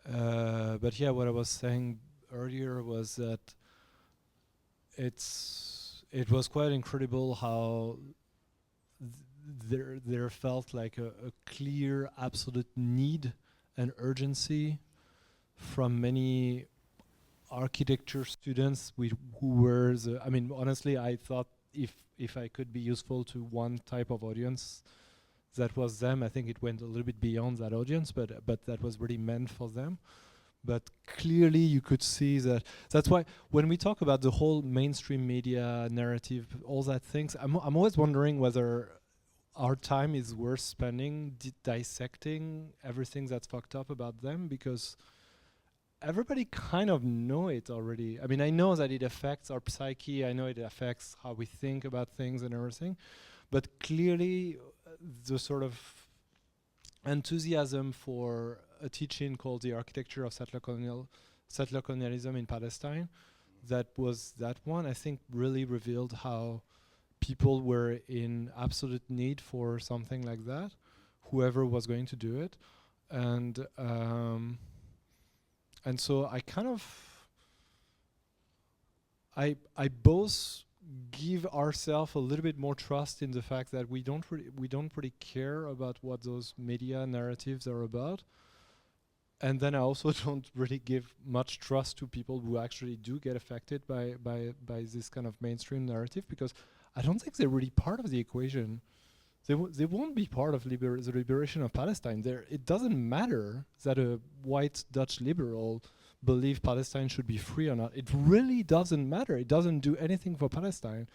But yeah, what I was saying earlier was that it was quite incredible how there felt like a clear, absolute need and urgency from many architecture students who were I mean, honestly, I thought if I could be useful to one type of audience, that was them. I think it went a little bit beyond that audience, but that was really meant for them. But clearly you could see that. That's why when we talk about the whole mainstream media narrative, all that things, I'm always wondering whether our time is worth spending dissecting everything that's fucked up about them, because everybody kind of know it already. I mean, I know that it affects our psyche. I know it affects how we think about things and everything. But clearly, the sort of enthusiasm for a teaching called The Architecture of Settler Colonialism in Palestine, that was that one, I think really revealed how people were in absolute need for something like that, whoever was going to do it. And so I kind of, I both give ourselves a little bit more trust in the fact that we don't really care about what those media narratives are about, and then I also don't really give much trust to people who actually do get affected by this kind of mainstream narrative, because I don't think they're really part of the equation. They won't be part of the liberation of Palestine. It doesn't matter that a white Dutch liberal believes Palestine should be free or not. It really doesn't matter. It doesn't do anything for Palestine.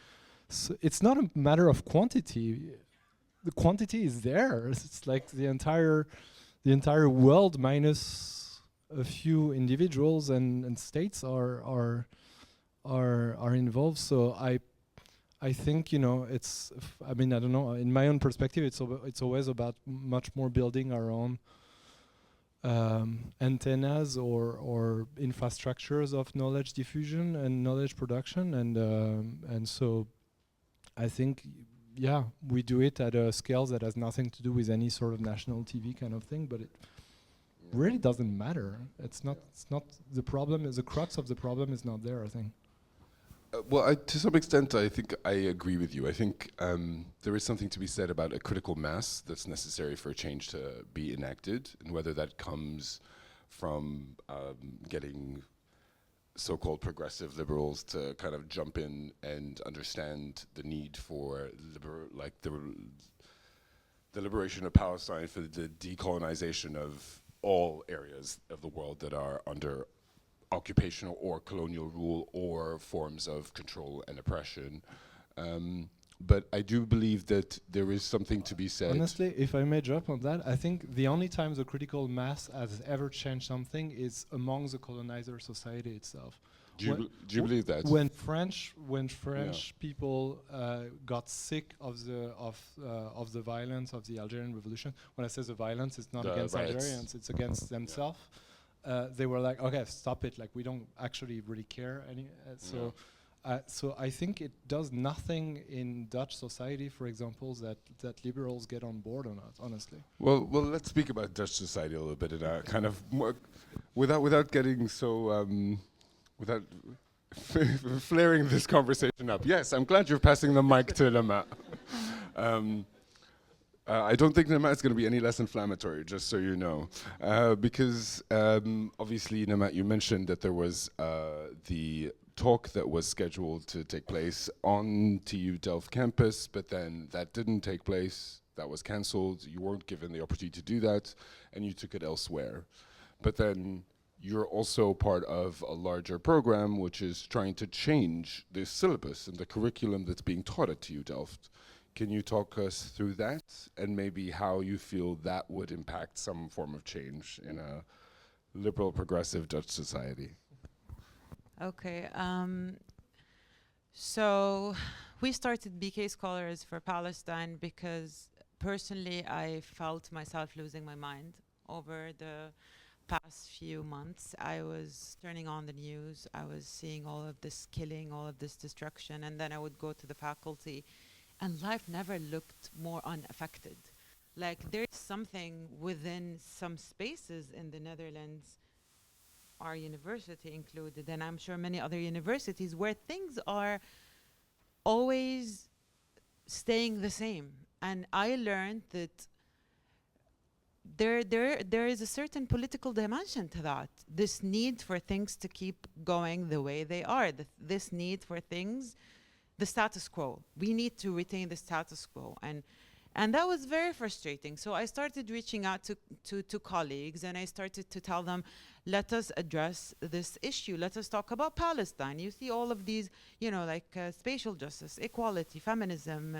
So it's not a matter of quantity. The quantity is there. It's like the entire world minus a few individuals and states are involved. So I think, you know, I mean, I don't know, in my own perspective, it's always about much more building our own antennas or infrastructures of knowledge diffusion and knowledge production, and so I think, yeah, we do it at a scale that has nothing to do with any sort of national TV kind of thing, but it really doesn't matter. It's not the problem. The crux of the problem is not there, I think. Well, to some extent, I think I agree with you. I think there is something to be said about a critical mass that's necessary for change to be enacted, and whether that comes from getting so-called progressive liberals to kind of jump in and understand the need for the liberation of Palestine, for the decolonization of all areas of the world that are under occupational or colonial rule or forms of control and oppression. But I do believe that there is something to be said. Honestly, if I may jump on that, I think the only time the critical mass has ever changed something is among the colonizer society itself. Do you believe that? When French people got sick of the violence of the Algerian Revolution, when I say the violence, it's not against Algerians, it's against themselves. They were like, okay, stop it. Like, we don't actually really care any. So I think it does nothing in Dutch society, for example, that liberals get on board or not. Honestly. Well, let's speak about Dutch society a little bit in a kind of more, without getting so without flaring this conversation up. Yes, I'm glad you're passing the mic to Lama. I don't think Namat is going to be any less inflammatory, just so you know, because obviously, Namat, you mentioned that there was the talk that was scheduled to take place on TU Delft campus, but then that didn't take place. That was cancelled. You weren't given the opportunity to do that, and you took it elsewhere. But then you're also part of a larger program which is trying to change the syllabus and the curriculum that's being taught at TU Delft. Can you talk us through that and maybe how you feel that would impact some form of change in a liberal, progressive Dutch society? Okay, so we started BK Scholars for Palestine because personally I felt myself losing my mind over the past few months. I was turning on the news, I was seeing all of this killing, all of this destruction, and then I would go to the faculty and life never looked more unaffected. Like, there is something within some spaces in the Netherlands, our university included, and I'm sure many other universities, where things are always staying the same. And I learned that there is a certain political dimension to that. This need for things to keep going the way they are. This need for things, the status quo. We need to retain the status quo. And that was very frustrating. So I started reaching out to colleagues, and I started to tell them, let us address this issue. Let us talk about Palestine. You see all of these, you know, like spatial justice, equality, feminism,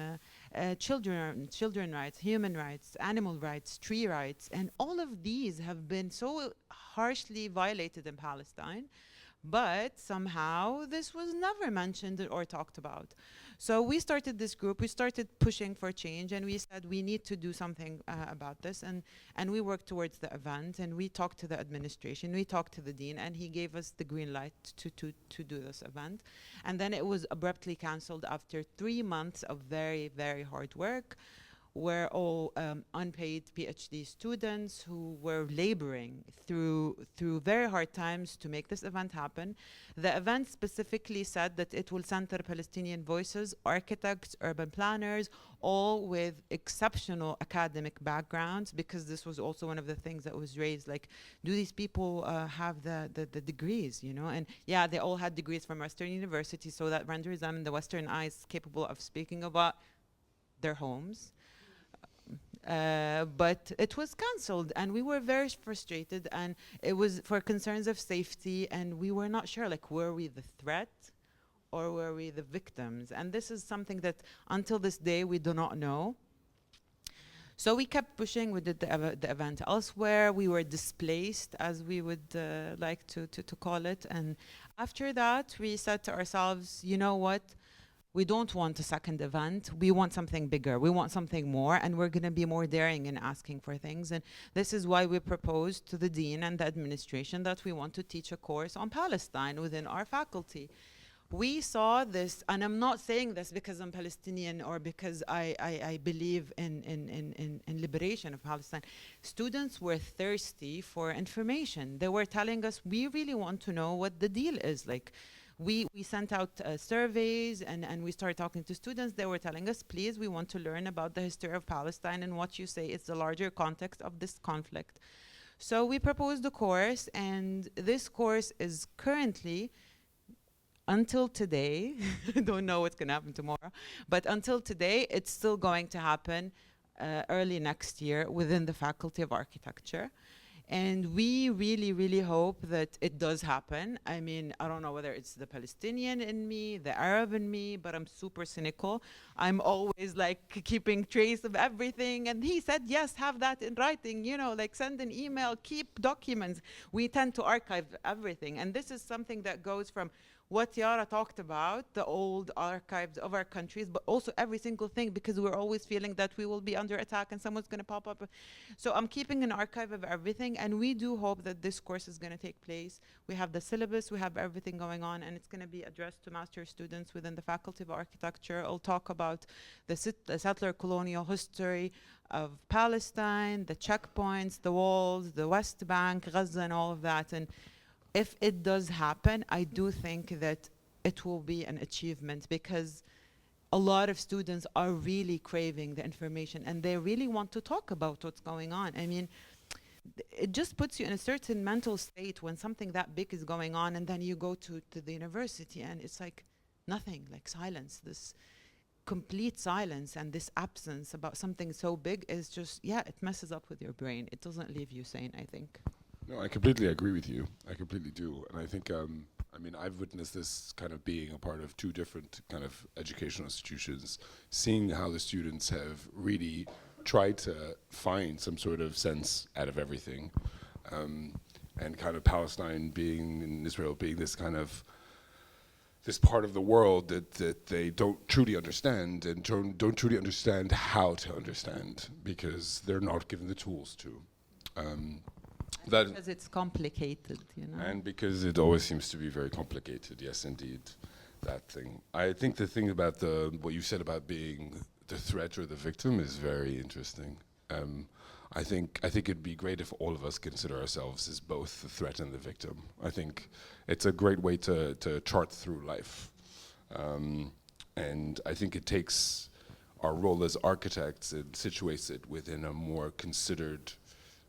children rights, human rights, animal rights, tree rights, and all of these have been so harshly violated in Palestine. But somehow this was never mentioned or talked about. So we started this group, we started pushing for change, and we said we need to do something about this. And we worked towards the event, and we talked to the administration, we talked to the dean, and he gave us the green light to do this event. And then it was abruptly canceled after 3 months of very, very hard work. We're all unpaid PhD students who were laboring through very hard times to make this event happen. The event specifically said that it will center Palestinian voices, architects, urban planners, all with exceptional academic backgrounds, because this was also one of the things that was raised, like, do these people have the degrees, you know? And yeah, they all had degrees from Western universities, so that renders them in the Western eyes capable of speaking about their homes. But it was cancelled, and we were very frustrated, and it was for concerns of safety, and we were not sure, like, were we the threat or were we the victims? And this is something that until this day we do not know. So we kept pushing. We did the event elsewhere. We were displaced, as we would like to call it. And after that, we said to ourselves, you know what? We don't want a second event. We want something bigger. We want something more. And we're going to be more daring in asking for things. And this is why we proposed to the dean and the administration that we want to teach a course on Palestine within our faculty. We saw this, and I'm not saying this because I'm Palestinian or because I believe in liberation of Palestine. Students were thirsty for information. They were telling us, we really want to know what the deal is. Like, we sent out surveys and we started talking to students. They were telling us, please, we want to learn about the history of Palestine and what you say is the larger context of this conflict. So we proposed a course, and this course is currently, until today, I don't know what's going to happen tomorrow, but until today, it's still going to happen early next year within the Faculty of Architecture. And we really, really hope that it does happen. I mean, I don't know whether it's the Palestinian in me, the Arab in me, but I'm super cynical. I'm always like keeping trace of everything. And he said, yes, have that in writing, you know, like send an email, keep documents. We tend to archive everything. And this is something that goes from what Yara talked about, the old archives of our countries, but also every single thing, because we're always feeling that we will be under attack and someone's going to pop up. So I'm keeping an archive of everything, and we do hope that this course is going to take place. We have the syllabus, we have everything going on, and it's going to be addressed to master's students within the Faculty of Architecture. I'll talk about the settler colonial history of Palestine, the checkpoints, the walls, the West Bank, Gaza, and all of that. And if it does happen, I do think that it will be an achievement, because a lot of students are really craving the information and they really want to talk about what's going on. I mean, it just puts you in a certain mental state when something that big is going on, and then you go to the university and it's like nothing, like silence, this complete silence, and this absence about something so big is just, yeah, it messes up with your brain. It doesn't leave you sane, I think. No, I completely agree with you. I completely do. And I think, I mean, I've witnessed this kind of being a part of two different kind of educational institutions, seeing how the students have really tried to find some sort of sense out of everything. And kind of Palestine being, and Israel being this kind of, this part of the world that they don't truly understand, and don't truly understand how to understand, because they're not given the tools to. That because it's complicated, you know. And because it always seems to be very complicated, yes, indeed, that thing. I think the thing about what you said about being the threat or the victim is very interesting. I think it'd be great if all of us consider ourselves as both the threat and the victim. I think it's a great way to chart through life. And I think it takes our role as architects and situates it within a more considered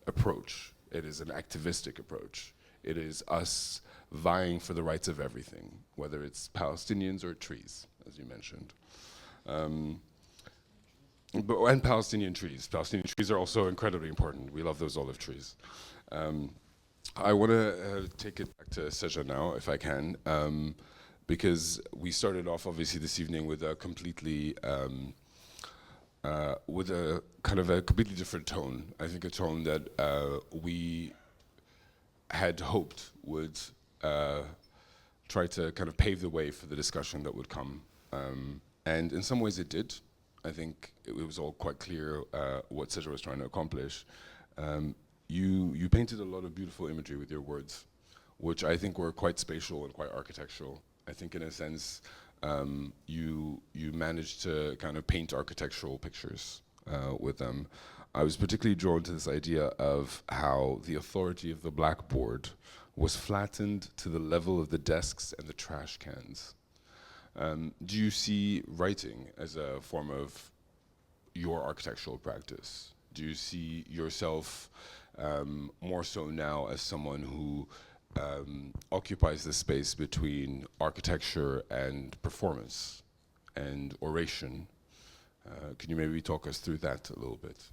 approach. It is an activistic approach. It is us vying for the rights of everything, whether it's Palestinians or trees, as you mentioned. And Palestinian trees. Palestinian trees are also incredibly important. We love those olive trees. I want to take it back to Seja now, if I can, because we started off, obviously, this evening with a completely with a kind of a completely different tone. I think a tone that we had hoped would try to kind of pave the way for the discussion that would come. And in some ways it did. I think it was all quite clear what Seja was trying to accomplish. You painted a lot of beautiful imagery with your words, which I think were quite spatial and quite architectural. I think in a sense, you managed to kind of paint architectural pictures with them. I was particularly drawn to this idea of how the authority of the blackboard was flattened to the level of the desks and the trash cans. Do you see writing as a form of your architectural practice? Do you see yourself more so now as someone who occupies the space between architecture and performance and oration? Can you maybe talk us through that a little bit?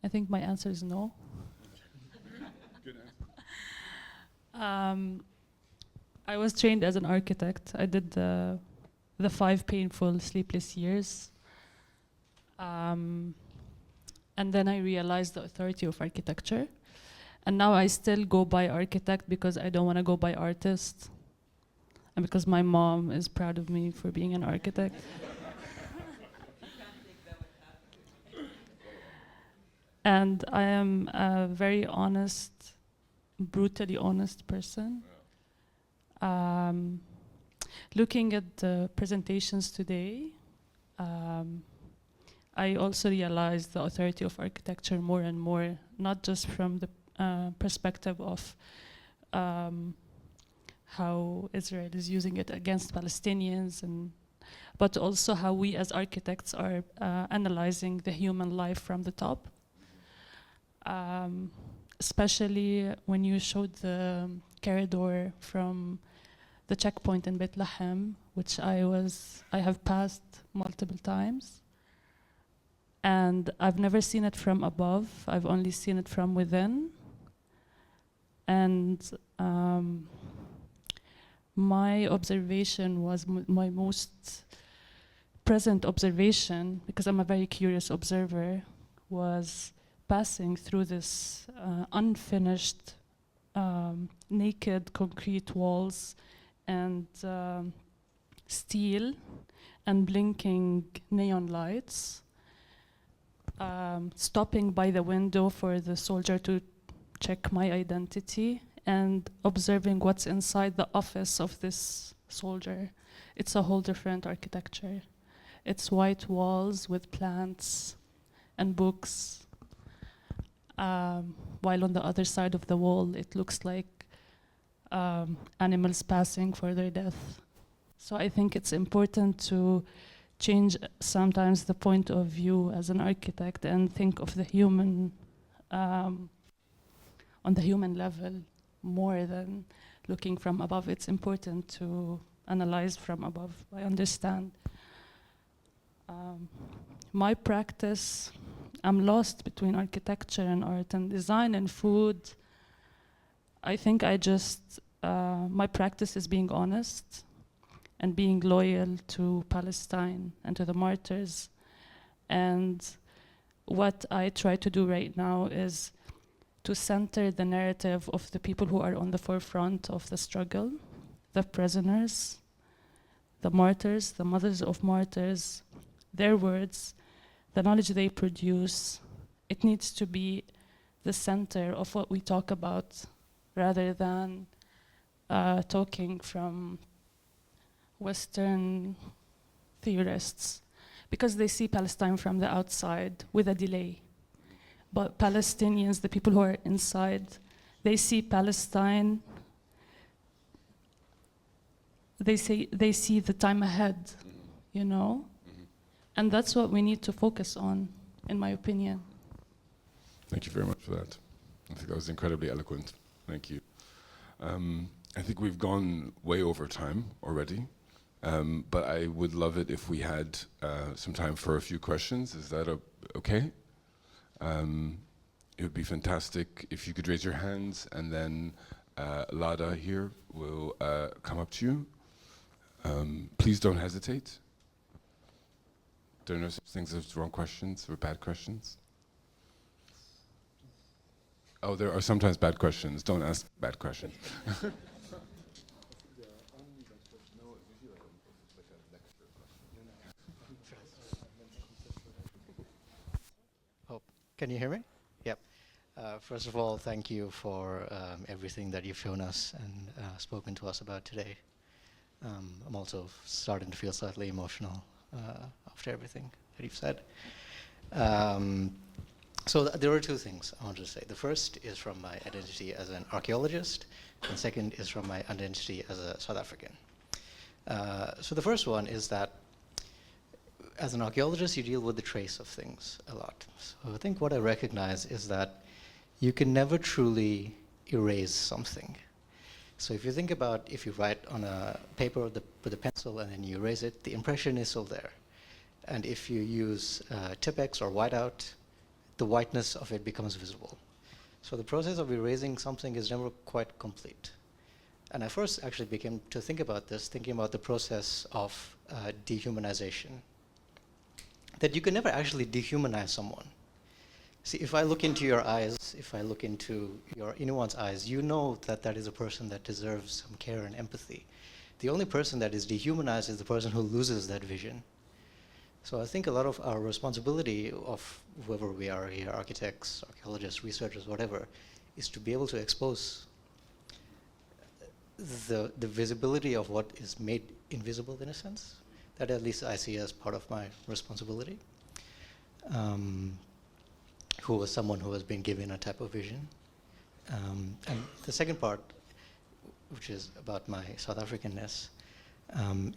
I think my answer is no. I was trained as an architect. I did the 5 painful sleepless years. And then I realized the authority of architecture. And now I still go by architect because I don't want to go by artist. And because my mom is proud of me for being an architect. And I am a very honest, brutally honest person. Looking at the presentations today, I also realized the authority of architecture more and more, not just from the perspective of how Israel is using it against Palestinians, but also how we as architects are analyzing the human life from the top. Especially when you showed the corridor from the checkpoint in Bethlehem, which I have passed multiple times. And I've never seen it from above, I've only seen it from within. And my observation was my most present observation, because I'm a very curious observer, was passing through this unfinished, naked concrete walls and steel and blinking neon lights, stopping by the window for the soldier to check my identity and observing what's inside the office of this soldier. It's a whole different architecture. It's white walls with plants and books. While on the other side of the wall, it looks like animals passing for their death. So I think it's important to change sometimes the point of view as an architect and think of the human on the human level more than looking from above. It's important to analyze from above. I understand. My practice, I'm lost between architecture and art and design and food. I think my practice is being honest and being loyal to Palestine and to the martyrs. And what I try to do right now is to center the narrative of the people who are on the forefront of the struggle, the prisoners, the martyrs, the mothers of martyrs, their words, the knowledge they produce. It needs to be the center of what we talk about, rather than talking from Western theorists, because they see Palestine from the outside with a delay. But Palestinians, the people who are inside, they see Palestine, they see the time ahead, you know? And that's what we need to focus on, in my opinion. Thank you very much for that. I think that was incredibly eloquent. Thank you. I think we've gone way over time already, but I would love it if we had some time for a few questions. Is that okay? It would be fantastic if you could raise your hands, and then Lada here will come up to you. Please don't hesitate. There are no such things as wrong questions or bad questions. Oh, there are sometimes bad questions. Don't ask bad questions. Oh, can you hear me? Yep. First of all, thank you for everything that you've shown us and spoken to us about today. I'm also starting to feel slightly emotional after everything that you've said. So there are two things I wanted to say. The first is from my identity as an archaeologist, and second is from my identity as a South African. So the first one is that as an archaeologist, you deal with the trace of things a lot. So I think what I recognize is that you can never truly erase something. So if you think about, if you write on a paper with a pencil and then you erase it, the impression is still there. And if you use Tipex or whiteout, the whiteness of it becomes visible. So the process of erasing something is never quite complete. And I first actually began to think about this, thinking about the process of dehumanization. That you can never actually dehumanize someone. See, if I look into your eyes, if I look into anyone's eyes, you know that that is a person that deserves some care and empathy. The only person that is dehumanized is the person who loses that vision. So I think a lot of our responsibility of whoever we are here, architects, archaeologists, researchers, whatever, is to be able to expose the visibility of what is made invisible in a sense. That at least I see as part of my responsibility. Who was someone who has been given a type of vision. And the second part, which is about my South Africanness,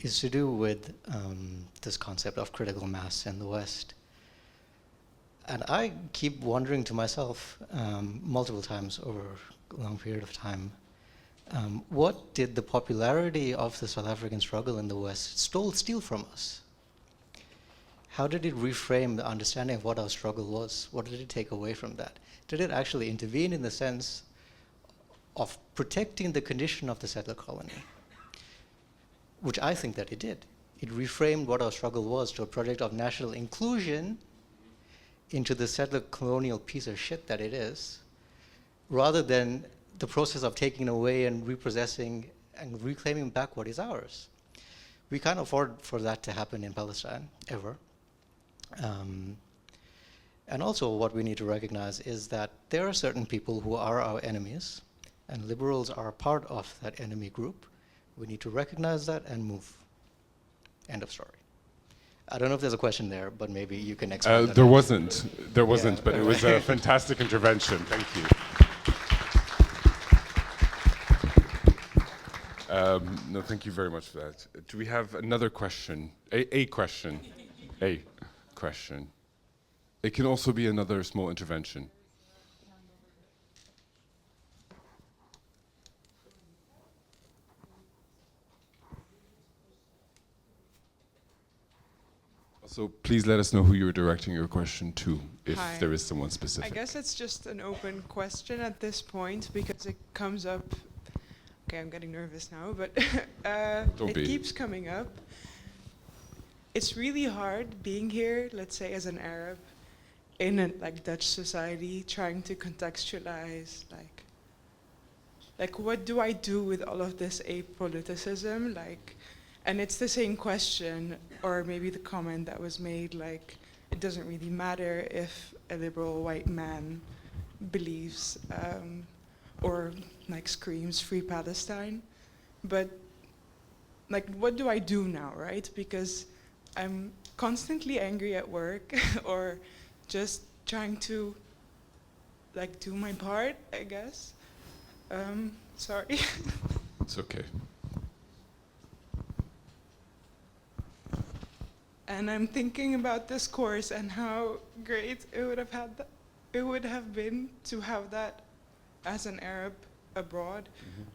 is to do with this concept of critical mass in the West. And I keep wondering to myself multiple times over a long period of time, what did the popularity of the South African struggle in the West steal from us? How did it reframe the understanding of what our struggle was? What did it take away from that? Did it actually intervene in the sense of protecting the condition of the settler colony? Which I think that it did. It reframed what our struggle was to a project of national inclusion into the settler colonial piece of shit that it is, rather than the process of taking away and repossessing and reclaiming back what is ours. We can't afford for that to happen in Palestine, ever. And also what we need to recognize is that there are certain people who are our enemies, and liberals are part of that enemy group. We need to recognize that and move. End of story. I don't know if there's a question there, but maybe you can expand. There wasn't, but it was a fantastic intervention. Thank you. No, thank you very much for that. Do we have another question? A question. A question. It can also be another small intervention. Also, please let us know who you're directing your question to, if Hi. there is someone specific. I guess it's just an open question at this point because it comes up. Okay, I'm getting nervous now, but Don't it be. keeps coming up. It's really hard being here, let's say as an Arab, in a Dutch society, trying to contextualize like what do I do with all of this apoliticism? And it's the same question, or maybe the comment that was made, it doesn't really matter if a liberal white man believes or screams free Palestine, but what do I do now, right? Because I'm constantly angry at work or just trying to do my part, I guess. Sorry. It's okay. And I'm thinking about this course and how great it would have been to have that as an Arab abroad,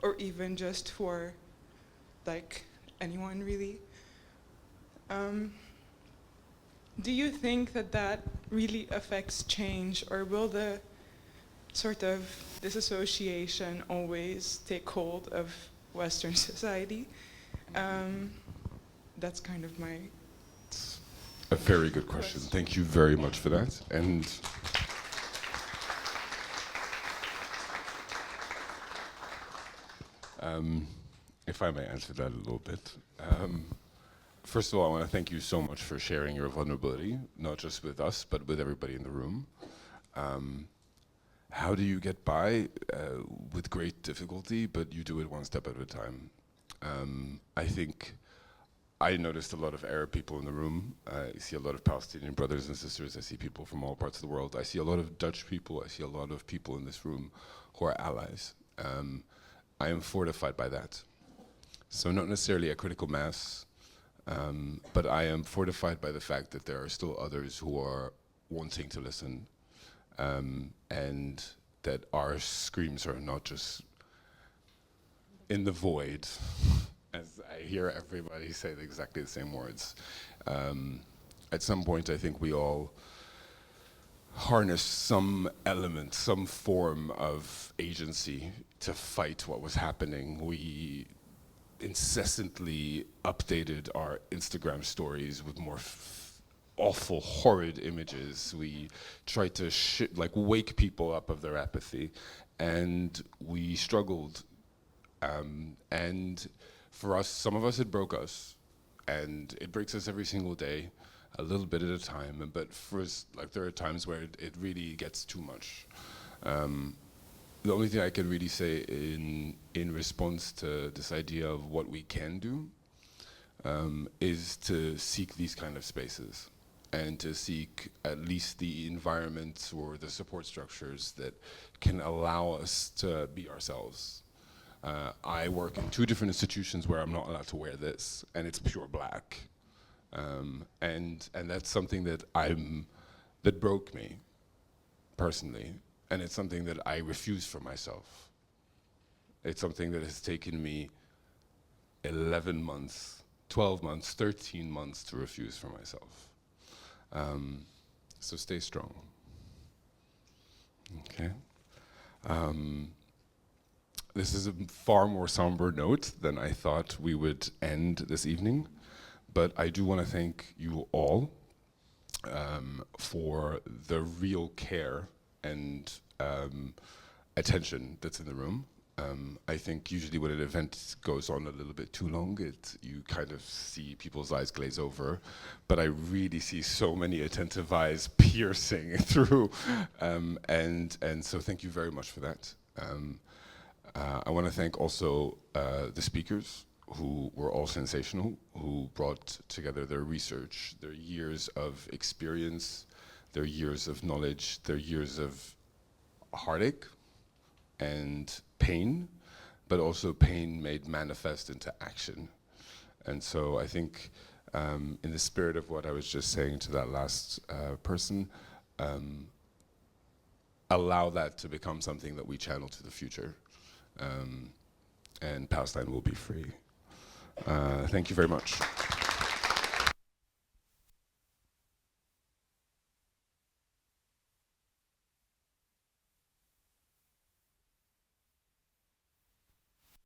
or even just for anyone really. Do you think that really affects change, or will the sort of disassociation always take hold of Western society? That's kind of my... A very good question. Thank you very much for that. And if I may answer that a little bit. First of all, I want to thank you so much for sharing your vulnerability, not just with us, but with everybody in the room. How do you get by? With great difficulty, but you do it one step at a time. I think I noticed a lot of Arab people in the room. I see a lot of Palestinian brothers and sisters. I see people from all parts of the world. I see a lot of Dutch people. I see a lot of people in this room who are allies. I am fortified by that. So not necessarily a critical mass, but I am fortified by the fact that there are still others who are wanting to listen, and that our screams are not just in the void, as I hear everybody say exactly the same words. At some point, I think we all harness some element, some form of agency to fight what was happening. We incessantly updated our Instagram stories with more awful, horrid images. We tried to wake people up of their apathy, and we struggled. And for us, some of us, it broke us, and it breaks us every single day, a little bit at a time. But for us, there are times where it really gets too much. The only thing I can really say in response to this idea of what we can do is to seek these kind of spaces, and to seek at least the environments or the support structures that can allow us to be ourselves. I work in 2 different institutions where I'm not allowed to wear this, and it's pure black. And that's something that broke me personally, and it's something that I refuse for myself. It's something that has taken me 11 months, 12 months, 13 months to refuse for myself. So stay strong. Okay. This is a far more somber note than I thought we would end this evening, but I do want to thank you all for the real care and attention that's in the room. I think usually when an event goes on a little bit too long, you kind of see people's eyes glaze over, but I really see so many attentive eyes piercing through, and so thank you very much for that. I want to thank also the speakers, who were all sensational, who brought together their research, their years of experience, their years of knowledge, their years of heartache and pain, but also pain made manifest into action. And so I think in the spirit of what I was just saying to that last person, allow that to become something that we channel to the future. And Palestine will be free. Thank you very much.